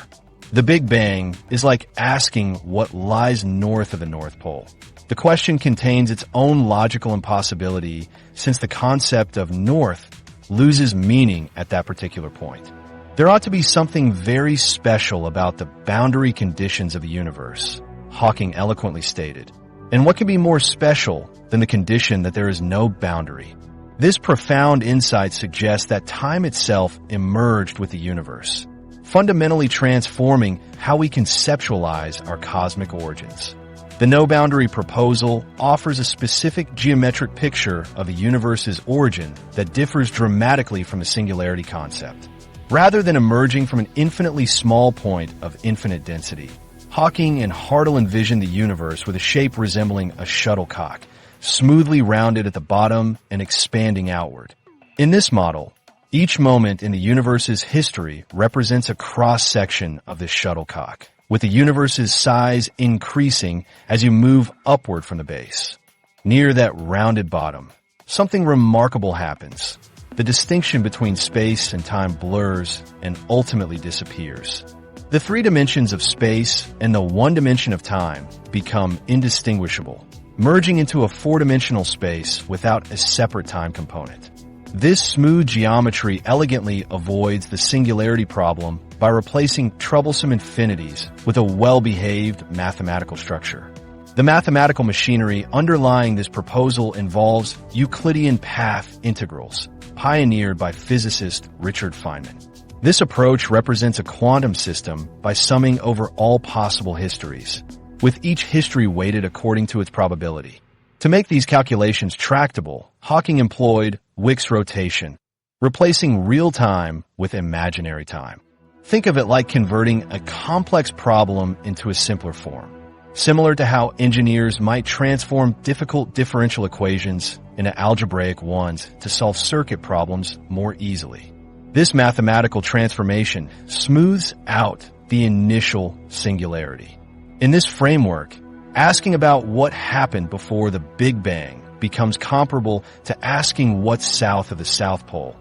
The Big Bang is like asking what lies north of the North Pole. The question contains its own logical impossibility since the concept of north loses meaning at that particular point. There ought to be something very special about the boundary conditions of the universe, Hawking eloquently stated. And what can be more special than the condition that there is no boundary? This profound insight suggests that time itself emerged with the universe, fundamentally transforming how we conceptualize our cosmic origins. The no-boundary proposal offers a specific geometric picture of the universe's origin that differs dramatically from the singularity concept. Rather than emerging from an infinitely small point of infinite density, Hawking and Hartle envisioned the universe with a shape resembling a shuttlecock, smoothly rounded at the bottom and expanding outward. In this model, each moment in the universe's history represents a cross-section of this shuttlecock, with the universe's size increasing as you move upward from the base. Near that rounded bottom, something remarkable happens. The distinction between space and time blurs and ultimately disappears. The three dimensions of space and the one dimension of time become indistinguishable, merging into a four-dimensional space without a separate time component. This smooth geometry elegantly avoids the singularity problem by replacing troublesome infinities with a well-behaved mathematical structure. The mathematical machinery underlying this proposal involves Euclidean path integrals, pioneered by physicist Richard Feynman. This approach represents a quantum system by summing over all possible histories, with each history weighted according to its probability. To make these calculations tractable, Hawking employed Wick's rotation, replacing real time with imaginary time. Think of it like converting a complex problem into a simpler form, similar to how engineers might transform difficult differential equations into algebraic ones to solve circuit problems more easily. This mathematical transformation smooths out the initial singularity. In this framework, asking about what happened before the Big Bang becomes comparable to asking what's south of the South Pole,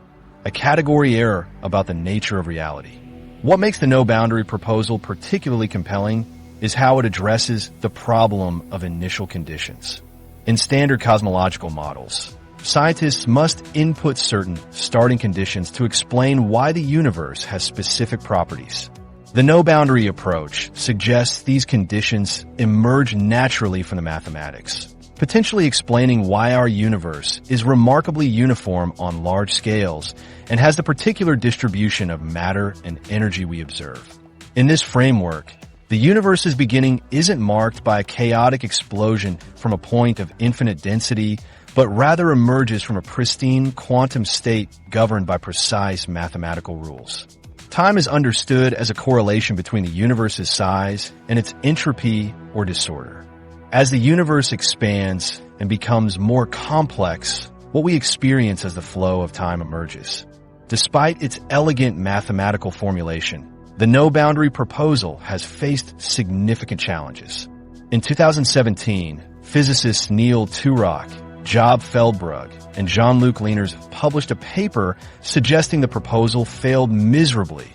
a category error about the nature of reality. What makes the no-boundary proposal particularly compelling is how it addresses the problem of initial conditions. In standard cosmological models, scientists must input certain starting conditions to explain why the universe has specific properties. The no-boundary approach suggests these conditions emerge naturally from the mathematics, potentially explaining why our universe is remarkably uniform on large scales and has the particular distribution of matter and energy we observe. In this framework, the universe's beginning isn't marked by a chaotic explosion from a point of infinite density, but rather emerges from a pristine quantum state governed by precise mathematical rules. Time is understood as a correlation between the universe's size and its entropy or disorder. As the universe expands and becomes more complex, what we experience as the flow of time emerges. Despite its elegant mathematical formulation, the no-boundary proposal has faced significant challenges. In 2017, physicists Neil Turok, Job Feldbrug, and Jean-Luc Lehners published a paper suggesting the proposal failed miserably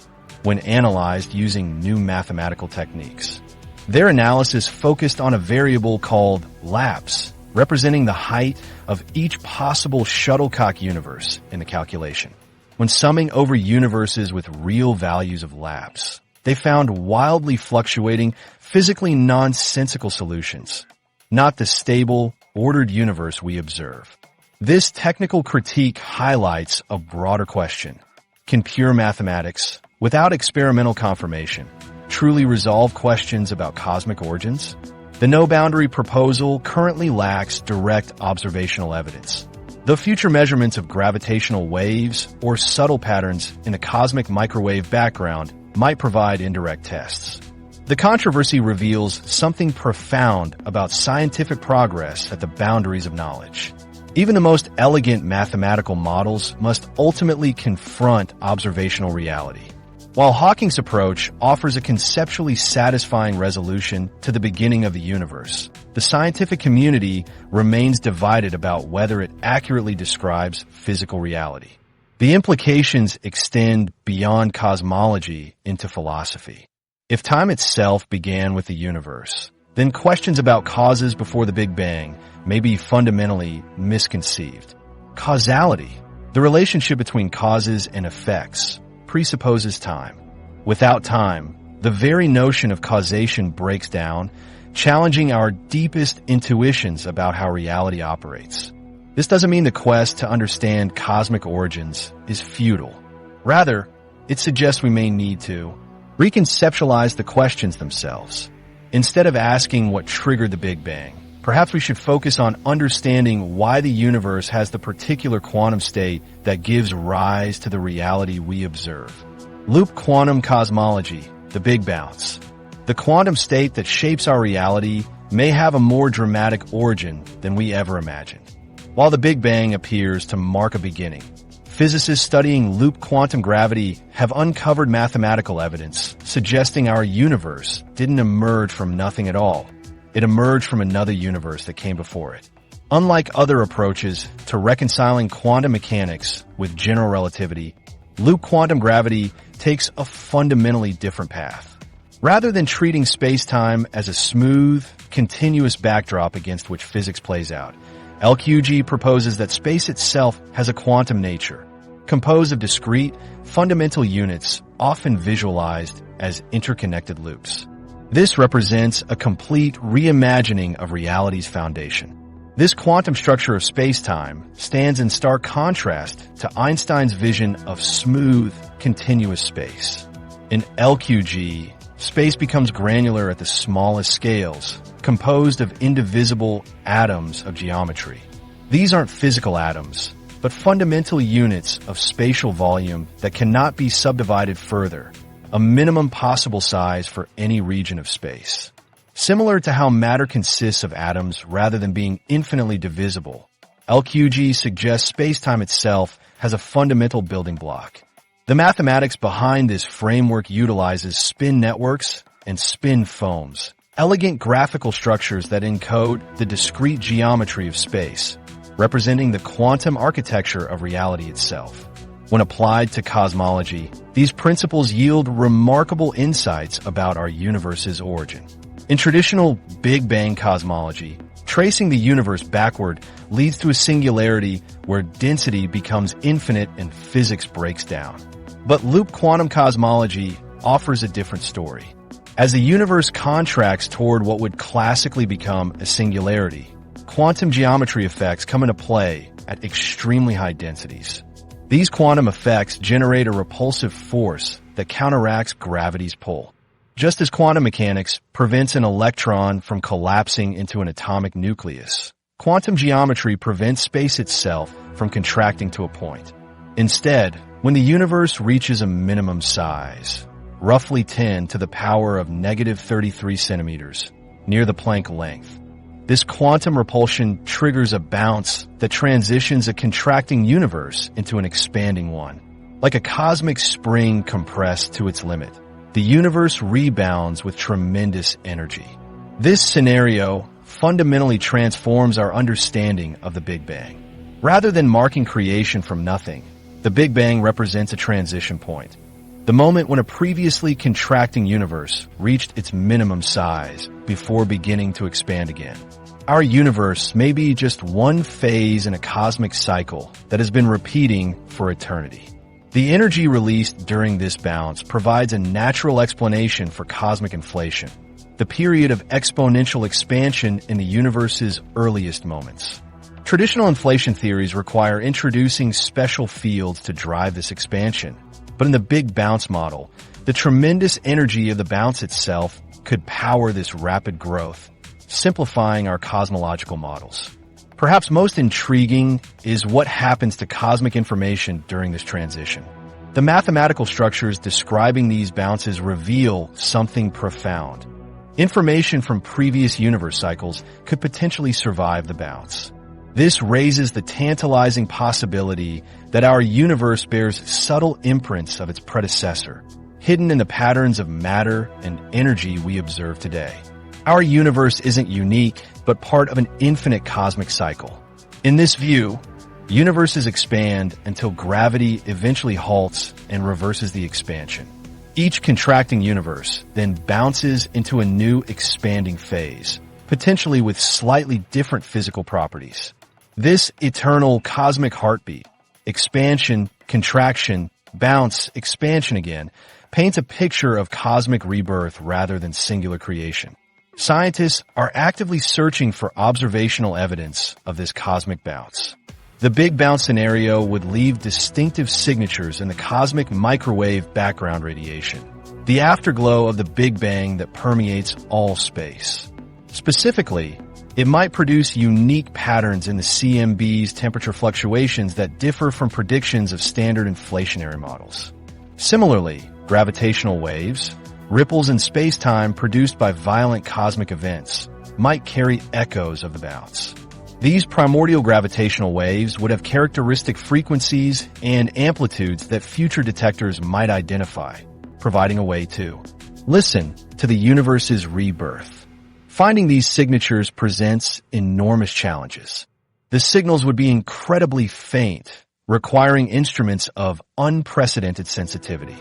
when analyzed using new mathematical techniques. Their analysis focused on a variable called lapse, representing the height of each possible shuttlecock universe in the calculation. When summing over universes with real values of lapse, they found wildly fluctuating, physically nonsensical solutions, not the stable, ordered universe we observe. This technical critique highlights a broader question. Can pure mathematics, without experimental confirmation, truly resolve questions about cosmic origins? The no-boundary proposal currently lacks direct observational evidence, though future measurements of gravitational waves or subtle patterns in the cosmic microwave background might provide indirect tests. The controversy reveals something profound about scientific progress at the boundaries of knowledge. Even the most elegant mathematical models must ultimately confront observational reality. While Hawking's approach offers a conceptually satisfying resolution to the beginning of the universe, the scientific community remains divided about whether it accurately describes physical reality. The implications extend beyond cosmology into philosophy. If time itself began with the universe, then questions about causes before the Big Bang may be fundamentally misconceived. Causality, the relationship between causes and effects, presupposes time. Without time, the very notion of causation breaks down, challenging our deepest intuitions about how reality operates. This doesn't mean the quest to understand cosmic origins is futile. Rather, it suggests we may need to reconceptualize the questions themselves. Instead of asking what triggered the Big Bang, perhaps we should focus on understanding why the universe has the particular quantum state that gives rise to the reality we observe. Loop quantum cosmology, the Big Bounce. The quantum state that shapes our reality may have a more dramatic origin than we ever imagined. While the Big Bang appears to mark a beginning, physicists studying loop quantum gravity have uncovered mathematical evidence suggesting our universe didn't emerge from nothing at all. It emerged from another universe that came before it. Unlike other approaches to reconciling quantum mechanics with general relativity, loop quantum gravity takes a fundamentally different path. Rather than treating space-time as a smooth, continuous backdrop against which physics plays out, LQG proposes that space itself has a quantum nature, composed of discrete, fundamental units often visualized as interconnected loops. This represents a complete reimagining of reality's foundation. This quantum structure of space-time stands in stark contrast to Einstein's vision of smooth, continuous space. In LQG, space becomes granular at the smallest scales, composed of indivisible atoms of geometry. These aren't physical atoms, but fundamental units of spatial volume that cannot be subdivided further, a minimum possible size for any region of space. Similar to how matter consists of atoms rather than being infinitely divisible, LQG suggests space-time itself has a fundamental building block. The mathematics behind this framework utilizes spin networks and spin foams, elegant graphical structures that encode the discrete geometry of space, representing the quantum architecture of reality itself. When applied to cosmology, these principles yield remarkable insights about our universe's origin. In traditional Big Bang cosmology, tracing the universe backward leads to a singularity where density becomes infinite and physics breaks down. But loop quantum cosmology offers a different story. As the universe contracts toward what would classically become a singularity, quantum geometry effects come into play at extremely high densities. These quantum effects generate a repulsive force that counteracts gravity's pull. Just as quantum mechanics prevents an electron from collapsing into an atomic nucleus, quantum geometry prevents space itself from contracting to a point. Instead, when the universe reaches a minimum size, roughly 10 to the power of negative 33 centimeters, near the Planck length, this quantum repulsion triggers a bounce that transitions a contracting universe into an expanding one. Like a cosmic spring compressed to its limit, the universe rebounds with tremendous energy. This scenario fundamentally transforms our understanding of the Big Bang. Rather than marking creation from nothing, the Big Bang represents a transition point. The moment when a previously contracting universe reached its minimum size before beginning to expand again. Our universe may be just one phase in a cosmic cycle that has been repeating for eternity. The energy released during this bounce provides a natural explanation for cosmic inflation, the period of exponential expansion in the universe's earliest moments. Traditional inflation theories require introducing special fields to drive this expansion, but in the Big Bounce model, the tremendous energy of the bounce itself could power this rapid growth, simplifying our cosmological models. Perhaps most intriguing is what happens to cosmic information during this transition. The mathematical structures describing these bounces reveal something profound. Information from previous universe cycles could potentially survive the bounce. This raises the tantalizing possibility that our universe bears subtle imprints of its predecessor, hidden in the patterns of matter and energy we observe today. Our universe isn't unique, but part of an infinite cosmic cycle. In this view, universes expand until gravity eventually halts and reverses the expansion. Each contracting universe then bounces into a new expanding phase, potentially with slightly different physical properties. This eternal cosmic heartbeat, expansion, contraction, bounce, expansion again, paints a picture of cosmic rebirth rather than singular creation. Scientists are actively searching for observational evidence of this cosmic bounce. The Big Bounce scenario would leave distinctive signatures in the cosmic microwave background radiation, the afterglow of the Big Bang that permeates all space. Specifically, it might produce unique patterns in the CMB's temperature fluctuations that differ from predictions of standard inflationary models. Similarly, gravitational waves, ripples in space-time produced by violent cosmic events, might carry echoes of the bounce. These primordial gravitational waves would have characteristic frequencies and amplitudes that future detectors might identify, providing a way to listen to the universe's rebirth. Finding these signatures presents enormous challenges. The signals would be incredibly faint, requiring instruments of unprecedented sensitivity.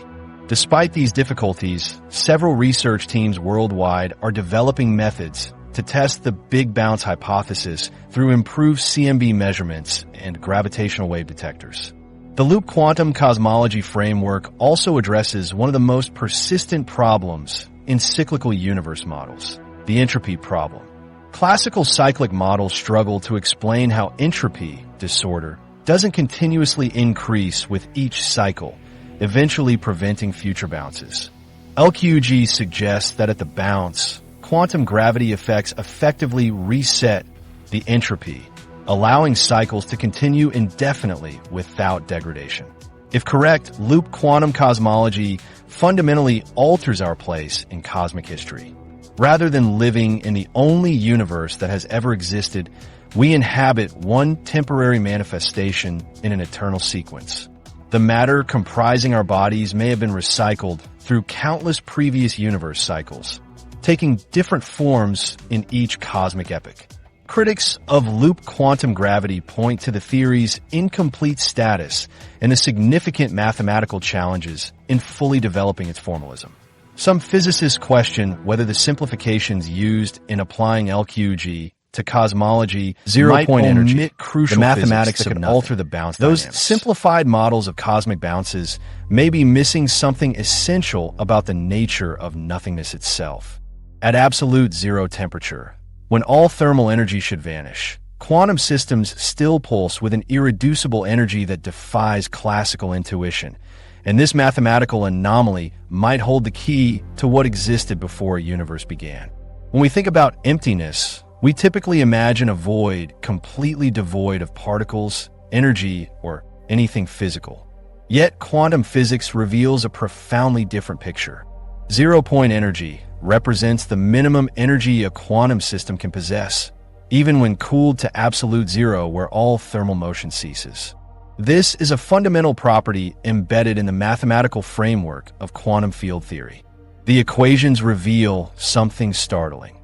Despite these difficulties, several research teams worldwide are developing methods to test the Big Bounce hypothesis through improved CMB measurements and gravitational wave detectors. The loop quantum cosmology framework also addresses one of the most persistent problems in cyclical universe models, the entropy problem. Classical cyclic models struggle to explain how entropy disorder doesn't continuously increase with each cycle, eventually preventing future bounces. LQG suggests that at the bounce, quantum gravity effects effectively reset the entropy, allowing cycles to continue indefinitely without degradation. If correct, loop quantum cosmology fundamentally alters our place in cosmic history. Rather than living in the only universe that has ever existed, we inhabit one temporary manifestation in an eternal sequence. The matter comprising our bodies may have been recycled through countless previous universe cycles, taking different forms in each cosmic epoch. Critics of loop quantum gravity point to the theory's incomplete status and the significant mathematical challenges in fully developing its formalism. Some physicists question whether the simplifications used in applying LQG to cosmology zero-point energy, crucial the mathematics that can alter the bounce dynamics. Those simplified models of cosmic bounces may be missing something essential about the nature of nothingness itself. At absolute zero temperature, when all thermal energy should vanish, quantum systems still pulse with an irreducible energy that defies classical intuition, and this mathematical anomaly might hold the key to what existed before a universe began. When we think about emptiness, we typically imagine a void completely devoid of particles, energy, or anything physical. Yet quantum physics reveals a profoundly different picture. Zero-point energy represents the minimum energy a quantum system can possess, even when cooled to absolute zero where all thermal motion ceases. This is a fundamental property embedded in the mathematical framework of quantum field theory. The equations reveal something startling.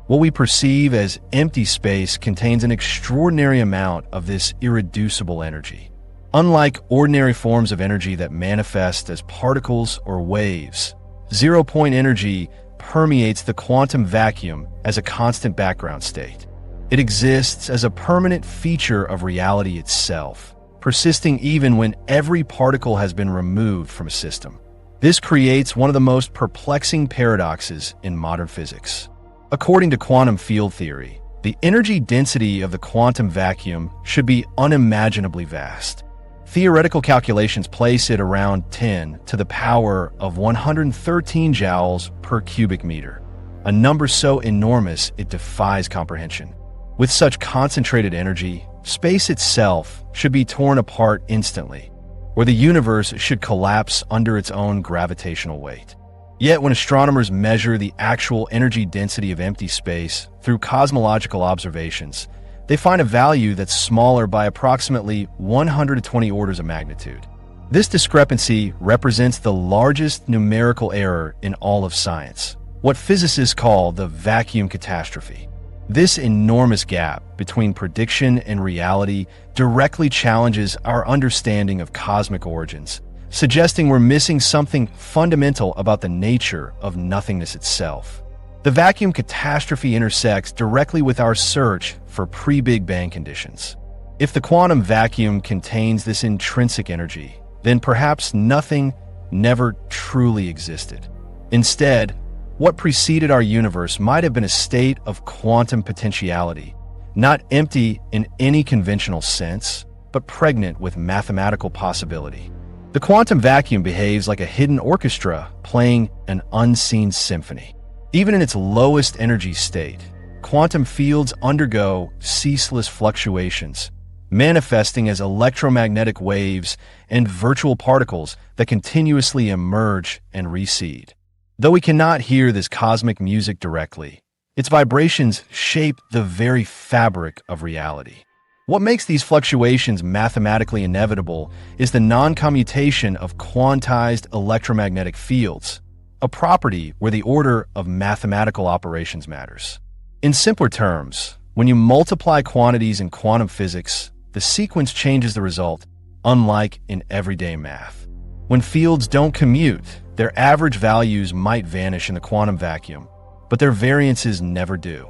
What we perceive as empty space contains an extraordinary amount of this irreducible energy. Unlike ordinary forms of energy that manifest as particles or waves, zero-point energy permeates the quantum vacuum as a constant background state. It exists as a permanent feature of reality itself, persisting even when every particle has been removed from a system. This creates one of the most perplexing paradoxes in modern physics. According to quantum field theory, the energy density of the quantum vacuum should be unimaginably vast. Theoretical calculations place it around 10 to the power of 113 joules per cubic meter, a number so enormous it defies comprehension. With such concentrated energy, space itself should be torn apart instantly, or the universe should collapse under its own gravitational weight. Yet when astronomers measure the actual energy density of empty space through cosmological observations, they find a value that's smaller by approximately 120 orders of magnitude. This discrepancy represents the largest numerical error in all of science, what physicists call the vacuum catastrophe. This enormous gap between prediction and reality directly challenges our understanding of cosmic origins, suggesting we're missing something fundamental about the nature of nothingness itself. The vacuum catastrophe intersects directly with our search for pre-Big Bang conditions. If the quantum vacuum contains this intrinsic energy, then perhaps nothing never truly existed. Instead, what preceded our universe might have been a state of quantum potentiality, not empty in any conventional sense, but pregnant with mathematical possibility. The quantum vacuum behaves like a hidden orchestra playing an unseen symphony. Even in its lowest energy state, quantum fields undergo ceaseless fluctuations, manifesting as electromagnetic waves and virtual particles that continuously emerge and recede. Though we cannot hear this cosmic music directly, its vibrations shape the very fabric of reality. What makes these fluctuations mathematically inevitable is the non-commutation of quantized electromagnetic fields, a property where the order of mathematical operations matters. In simpler terms, when you multiply quantities in quantum physics, the sequence changes the result, unlike in everyday math. When fields don't commute, their average values might vanish in the quantum vacuum, but their variances never do.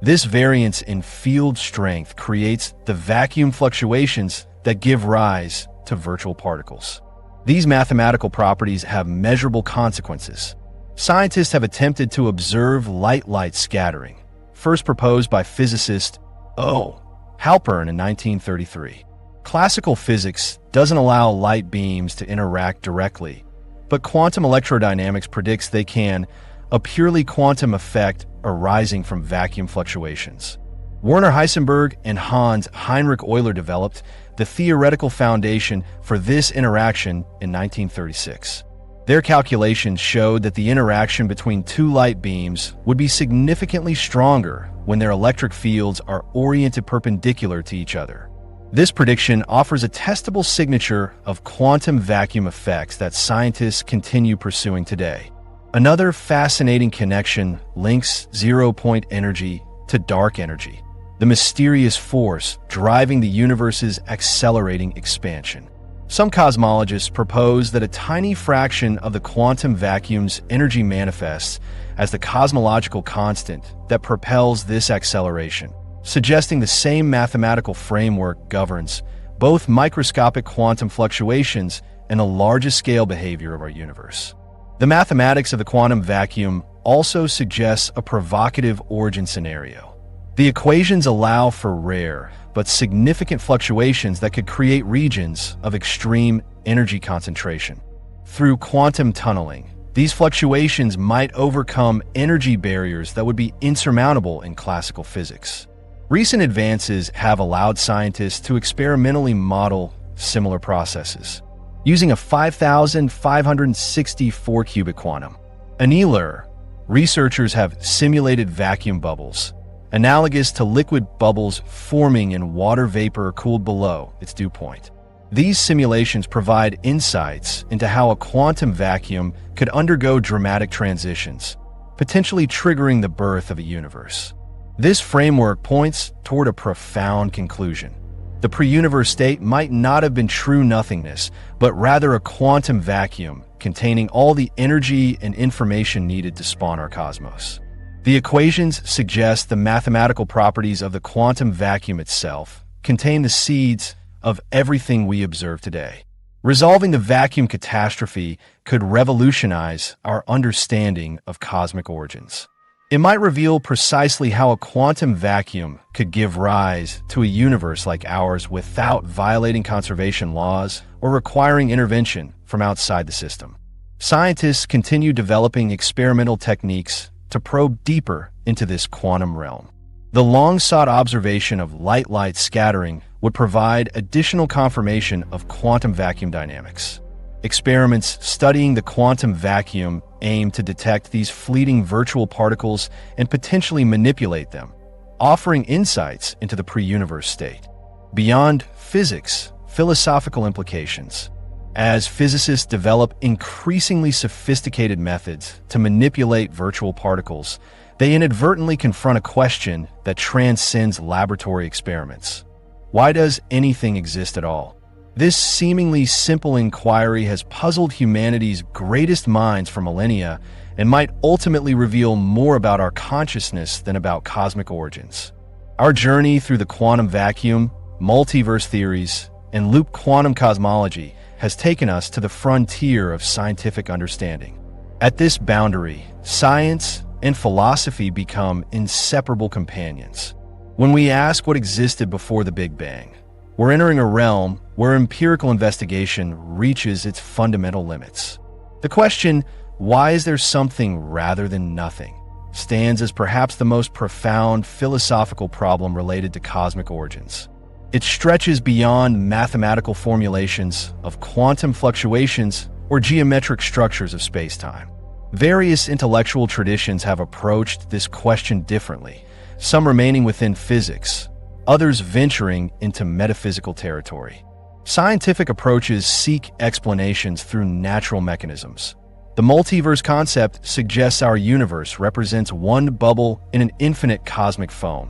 This variance in field strength creates the vacuum fluctuations that give rise to virtual particles. These mathematical properties have measurable consequences. Scientists have attempted to observe light scattering, first proposed by physicist O. Halpern in 1933. Classical physics doesn't allow light beams to interact directly, but quantum electrodynamics predicts they can, a purely quantum effect arising from vacuum fluctuations. Werner Heisenberg and Hans Heinrich Euler developed the theoretical foundation for this interaction in 1936. Their calculations showed that the interaction between two light beams would be significantly stronger when their electric fields are oriented perpendicular to each other. This prediction offers a testable signature of quantum vacuum effects that scientists continue pursuing today. Another fascinating connection links zero-point energy to dark energy, the mysterious force driving the universe's accelerating expansion. Some cosmologists propose that a tiny fraction of the quantum vacuum's energy manifests as the cosmological constant that propels this acceleration, suggesting the same mathematical framework governs both microscopic quantum fluctuations and the largest scale behavior of our universe. The mathematics of the quantum vacuum also suggests a provocative origin scenario. The equations allow for rare but significant fluctuations that could create regions of extreme energy concentration. Through quantum tunneling, these fluctuations might overcome energy barriers that would be insurmountable in classical physics. Recent advances have allowed scientists to experimentally model similar processes, using a 5,564 qubit quantum annealer. Researchers have simulated vacuum bubbles, analogous to liquid bubbles forming in water vapor cooled below its dew point. These simulations provide insights into how a quantum vacuum could undergo dramatic transitions, potentially triggering the birth of a universe. This framework points toward a profound conclusion. The pre-universe state might not have been true nothingness, but rather a quantum vacuum containing all the energy and information needed to spawn our cosmos. The equations suggest the mathematical properties of the quantum vacuum itself contain the seeds of everything we observe today. Resolving the vacuum catastrophe could revolutionize our understanding of cosmic origins. It might reveal precisely how a quantum vacuum could give rise to a universe like ours without violating conservation laws or requiring intervention from outside the system. Scientists continue developing experimental techniques to probe deeper into this quantum realm. The long-sought observation of light scattering would provide additional confirmation of quantum vacuum dynamics. Experiments studying the quantum vacuum aim to detect these fleeting virtual particles and potentially manipulate them, offering insights into the pre-universe state. Beyond physics, philosophical implications. As physicists develop increasingly sophisticated methods to manipulate virtual particles, they inadvertently confront a question that transcends laboratory experiments. Why does anything exist at all? This seemingly simple inquiry has puzzled humanity's greatest minds for millennia and might ultimately reveal more about our consciousness than about cosmic origins. Our journey through the quantum vacuum, multiverse theories, and loop quantum cosmology has taken us to the frontier of scientific understanding. At this boundary, science and philosophy become inseparable companions. When we ask what existed before the Big Bang, we're entering a realm where empirical investigation reaches its fundamental limits. The question, why is there something rather than nothing, stands as perhaps the most profound philosophical problem related to cosmic origins. It stretches beyond mathematical formulations of quantum fluctuations or geometric structures of space-time. Various intellectual traditions have approached this question differently, some remaining within physics, others venturing into metaphysical territory. Scientific approaches seek explanations through natural mechanisms. The multiverse concept suggests our universe represents one bubble in an infinite cosmic foam,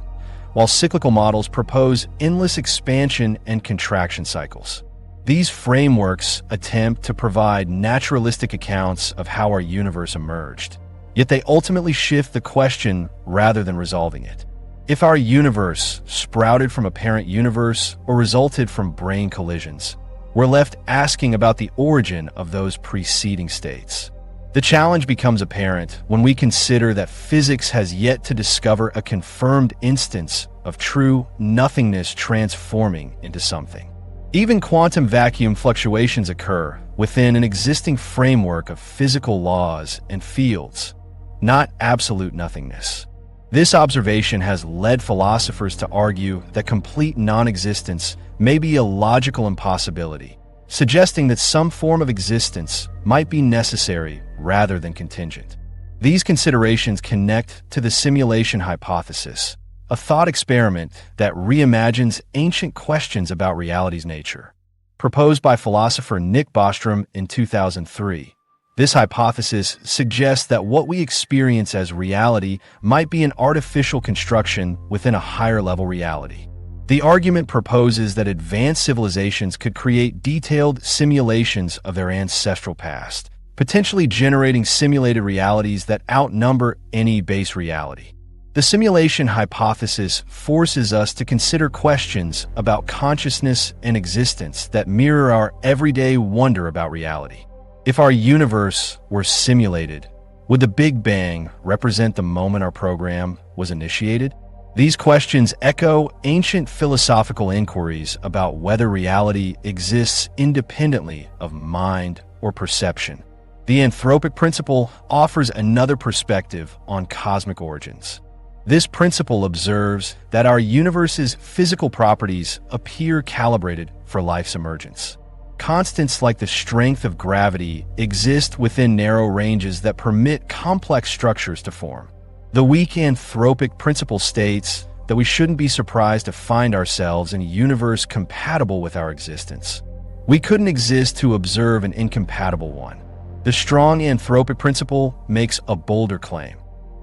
while cyclical models propose endless expansion and contraction cycles. These frameworks attempt to provide naturalistic accounts of how our universe emerged, yet they ultimately shift the question rather than resolving it. If our universe sprouted from a parent universe or resulted from Brane collisions, we're left asking about the origin of those preceding states. The challenge becomes apparent when we consider that physics has yet to discover a confirmed instance of true nothingness transforming into something. Even quantum vacuum fluctuations occur within an existing framework of physical laws and fields, not absolute nothingness. This observation has led philosophers to argue that complete non-existence may be a logical impossibility, suggesting that some form of existence might be necessary rather than contingent. These considerations connect to the simulation hypothesis, a thought experiment that reimagines ancient questions about reality's nature. Proposed by philosopher Nick Bostrom in 2003, this hypothesis suggests that what we experience as reality might be an artificial construction within a higher-level reality. The argument proposes that advanced civilizations could create detailed simulations of their ancestral past, potentially generating simulated realities that outnumber any base reality. The simulation hypothesis forces us to consider questions about consciousness and existence that mirror our everyday wonder about reality. If our universe were simulated, would the Big Bang represent the moment our program was initiated? These questions echo ancient philosophical inquiries about whether reality exists independently of mind or perception. The anthropic principle offers another perspective on cosmic origins. This principle observes that our universe's physical properties appear calibrated for life's emergence. Constants like the strength of gravity exist within narrow ranges that permit complex structures to form. The weak anthropic principle states that we shouldn't be surprised to find ourselves in a universe compatible with our existence. We couldn't exist to observe an incompatible one. The strong anthropic principle makes a bolder claim,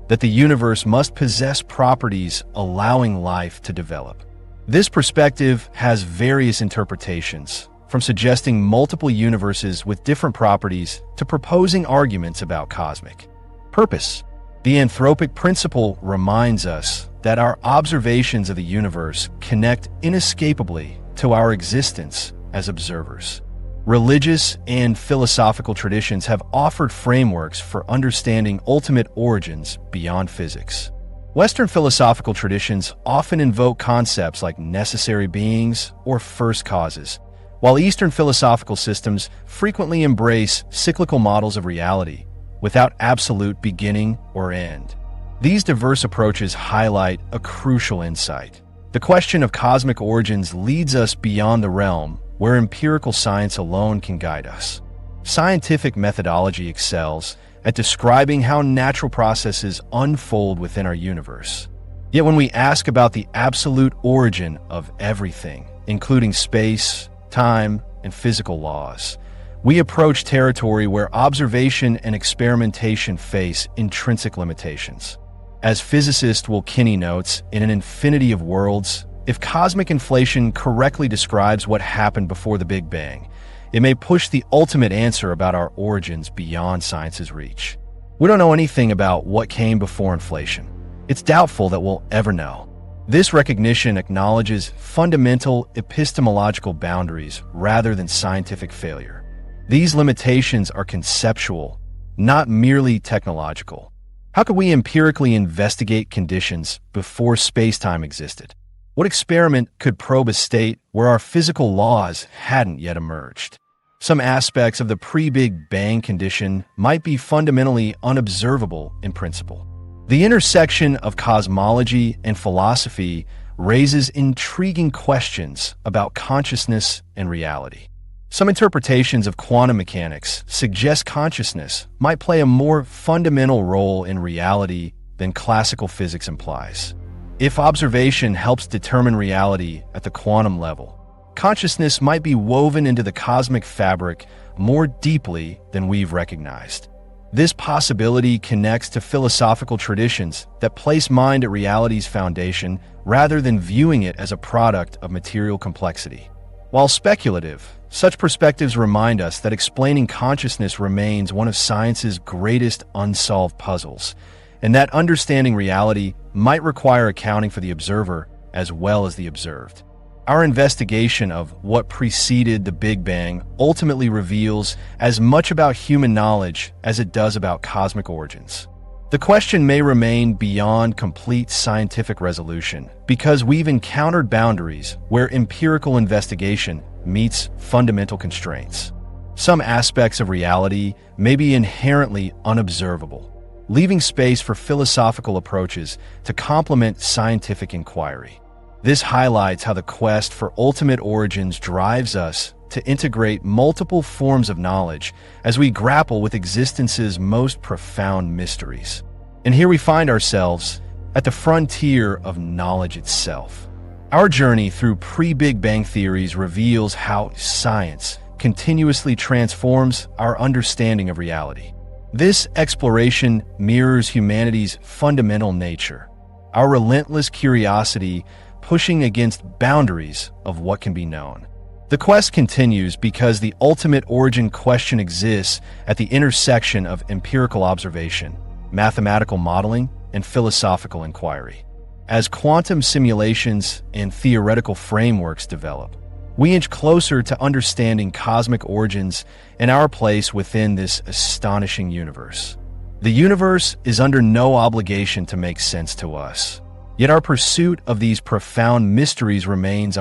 that the universe must possess properties allowing life to develop. This perspective has various interpretations, from suggesting multiple universes with different properties to proposing arguments about cosmic purpose. The anthropic principle reminds us that our observations of the universe connect inescapably to our existence as observers. Religious and philosophical traditions have offered frameworks for understanding ultimate origins beyond physics. Western philosophical traditions often invoke concepts like necessary beings or first causes, while Eastern philosophical systems frequently embrace cyclical models of reality without absolute beginning or end. These diverse approaches highlight a crucial insight. The question of cosmic origins leads us beyond the realm where empirical science alone can guide us. Scientific methodology excels at describing how natural processes unfold within our universe. Yet when we ask about the absolute origin of everything, including space, time, and physical laws, we approach territory where observation and experimentation face intrinsic limitations. As physicist Will Kinney notes in An Infinity of Worlds, if cosmic inflation correctly describes what happened before the Big Bang, it may push the ultimate answer about our origins beyond science's reach. We don't know anything about what came before inflation. It's doubtful that we'll ever know. This recognition acknowledges fundamental epistemological boundaries rather than scientific failure. These limitations are conceptual, not merely technological. How could we empirically investigate conditions before space-time existed? What experiment could probe a state where our physical laws hadn't yet emerged? Some aspects of the pre-Big Bang condition might be fundamentally unobservable in principle. The intersection of cosmology and philosophy raises intriguing questions about consciousness and reality. Some interpretations of quantum mechanics suggest consciousness might play a more fundamental role in reality than classical physics implies. If observation helps determine reality at the quantum level, consciousness might be woven into the cosmic fabric more deeply than we've recognized. This possibility connects to philosophical traditions that place mind at reality's foundation rather than viewing it as a product of material complexity. While speculative, such perspectives remind us that explaining consciousness remains one of science's greatest unsolved puzzles, and that understanding reality might require accounting for the observer as well as the observed. Our investigation of what preceded the Big Bang ultimately reveals as much about human knowledge as it does about cosmic origins. The question may remain beyond complete scientific resolution because we've encountered boundaries where empirical investigation meets fundamental constraints. Some aspects of reality may be inherently unobservable, leaving space for philosophical approaches to complement scientific inquiry. This highlights how the quest for ultimate origins drives us to integrate multiple forms of knowledge as we grapple with existence's most profound mysteries. And here we find ourselves at the frontier of knowledge itself. Our journey through pre-Big Bang theories reveals how science continuously transforms our understanding of reality. This exploration mirrors humanity's fundamental nature, our relentless curiosity pushing against boundaries of what can be known. The quest continues because the ultimate origin question exists at the intersection of empirical observation, mathematical modeling, and philosophical inquiry. As quantum simulations and theoretical frameworks develop, we inch closer to understanding cosmic origins and our place within this astonishing universe. The universe is under no obligation to make sense to us, yet our pursuit of these profound mysteries remains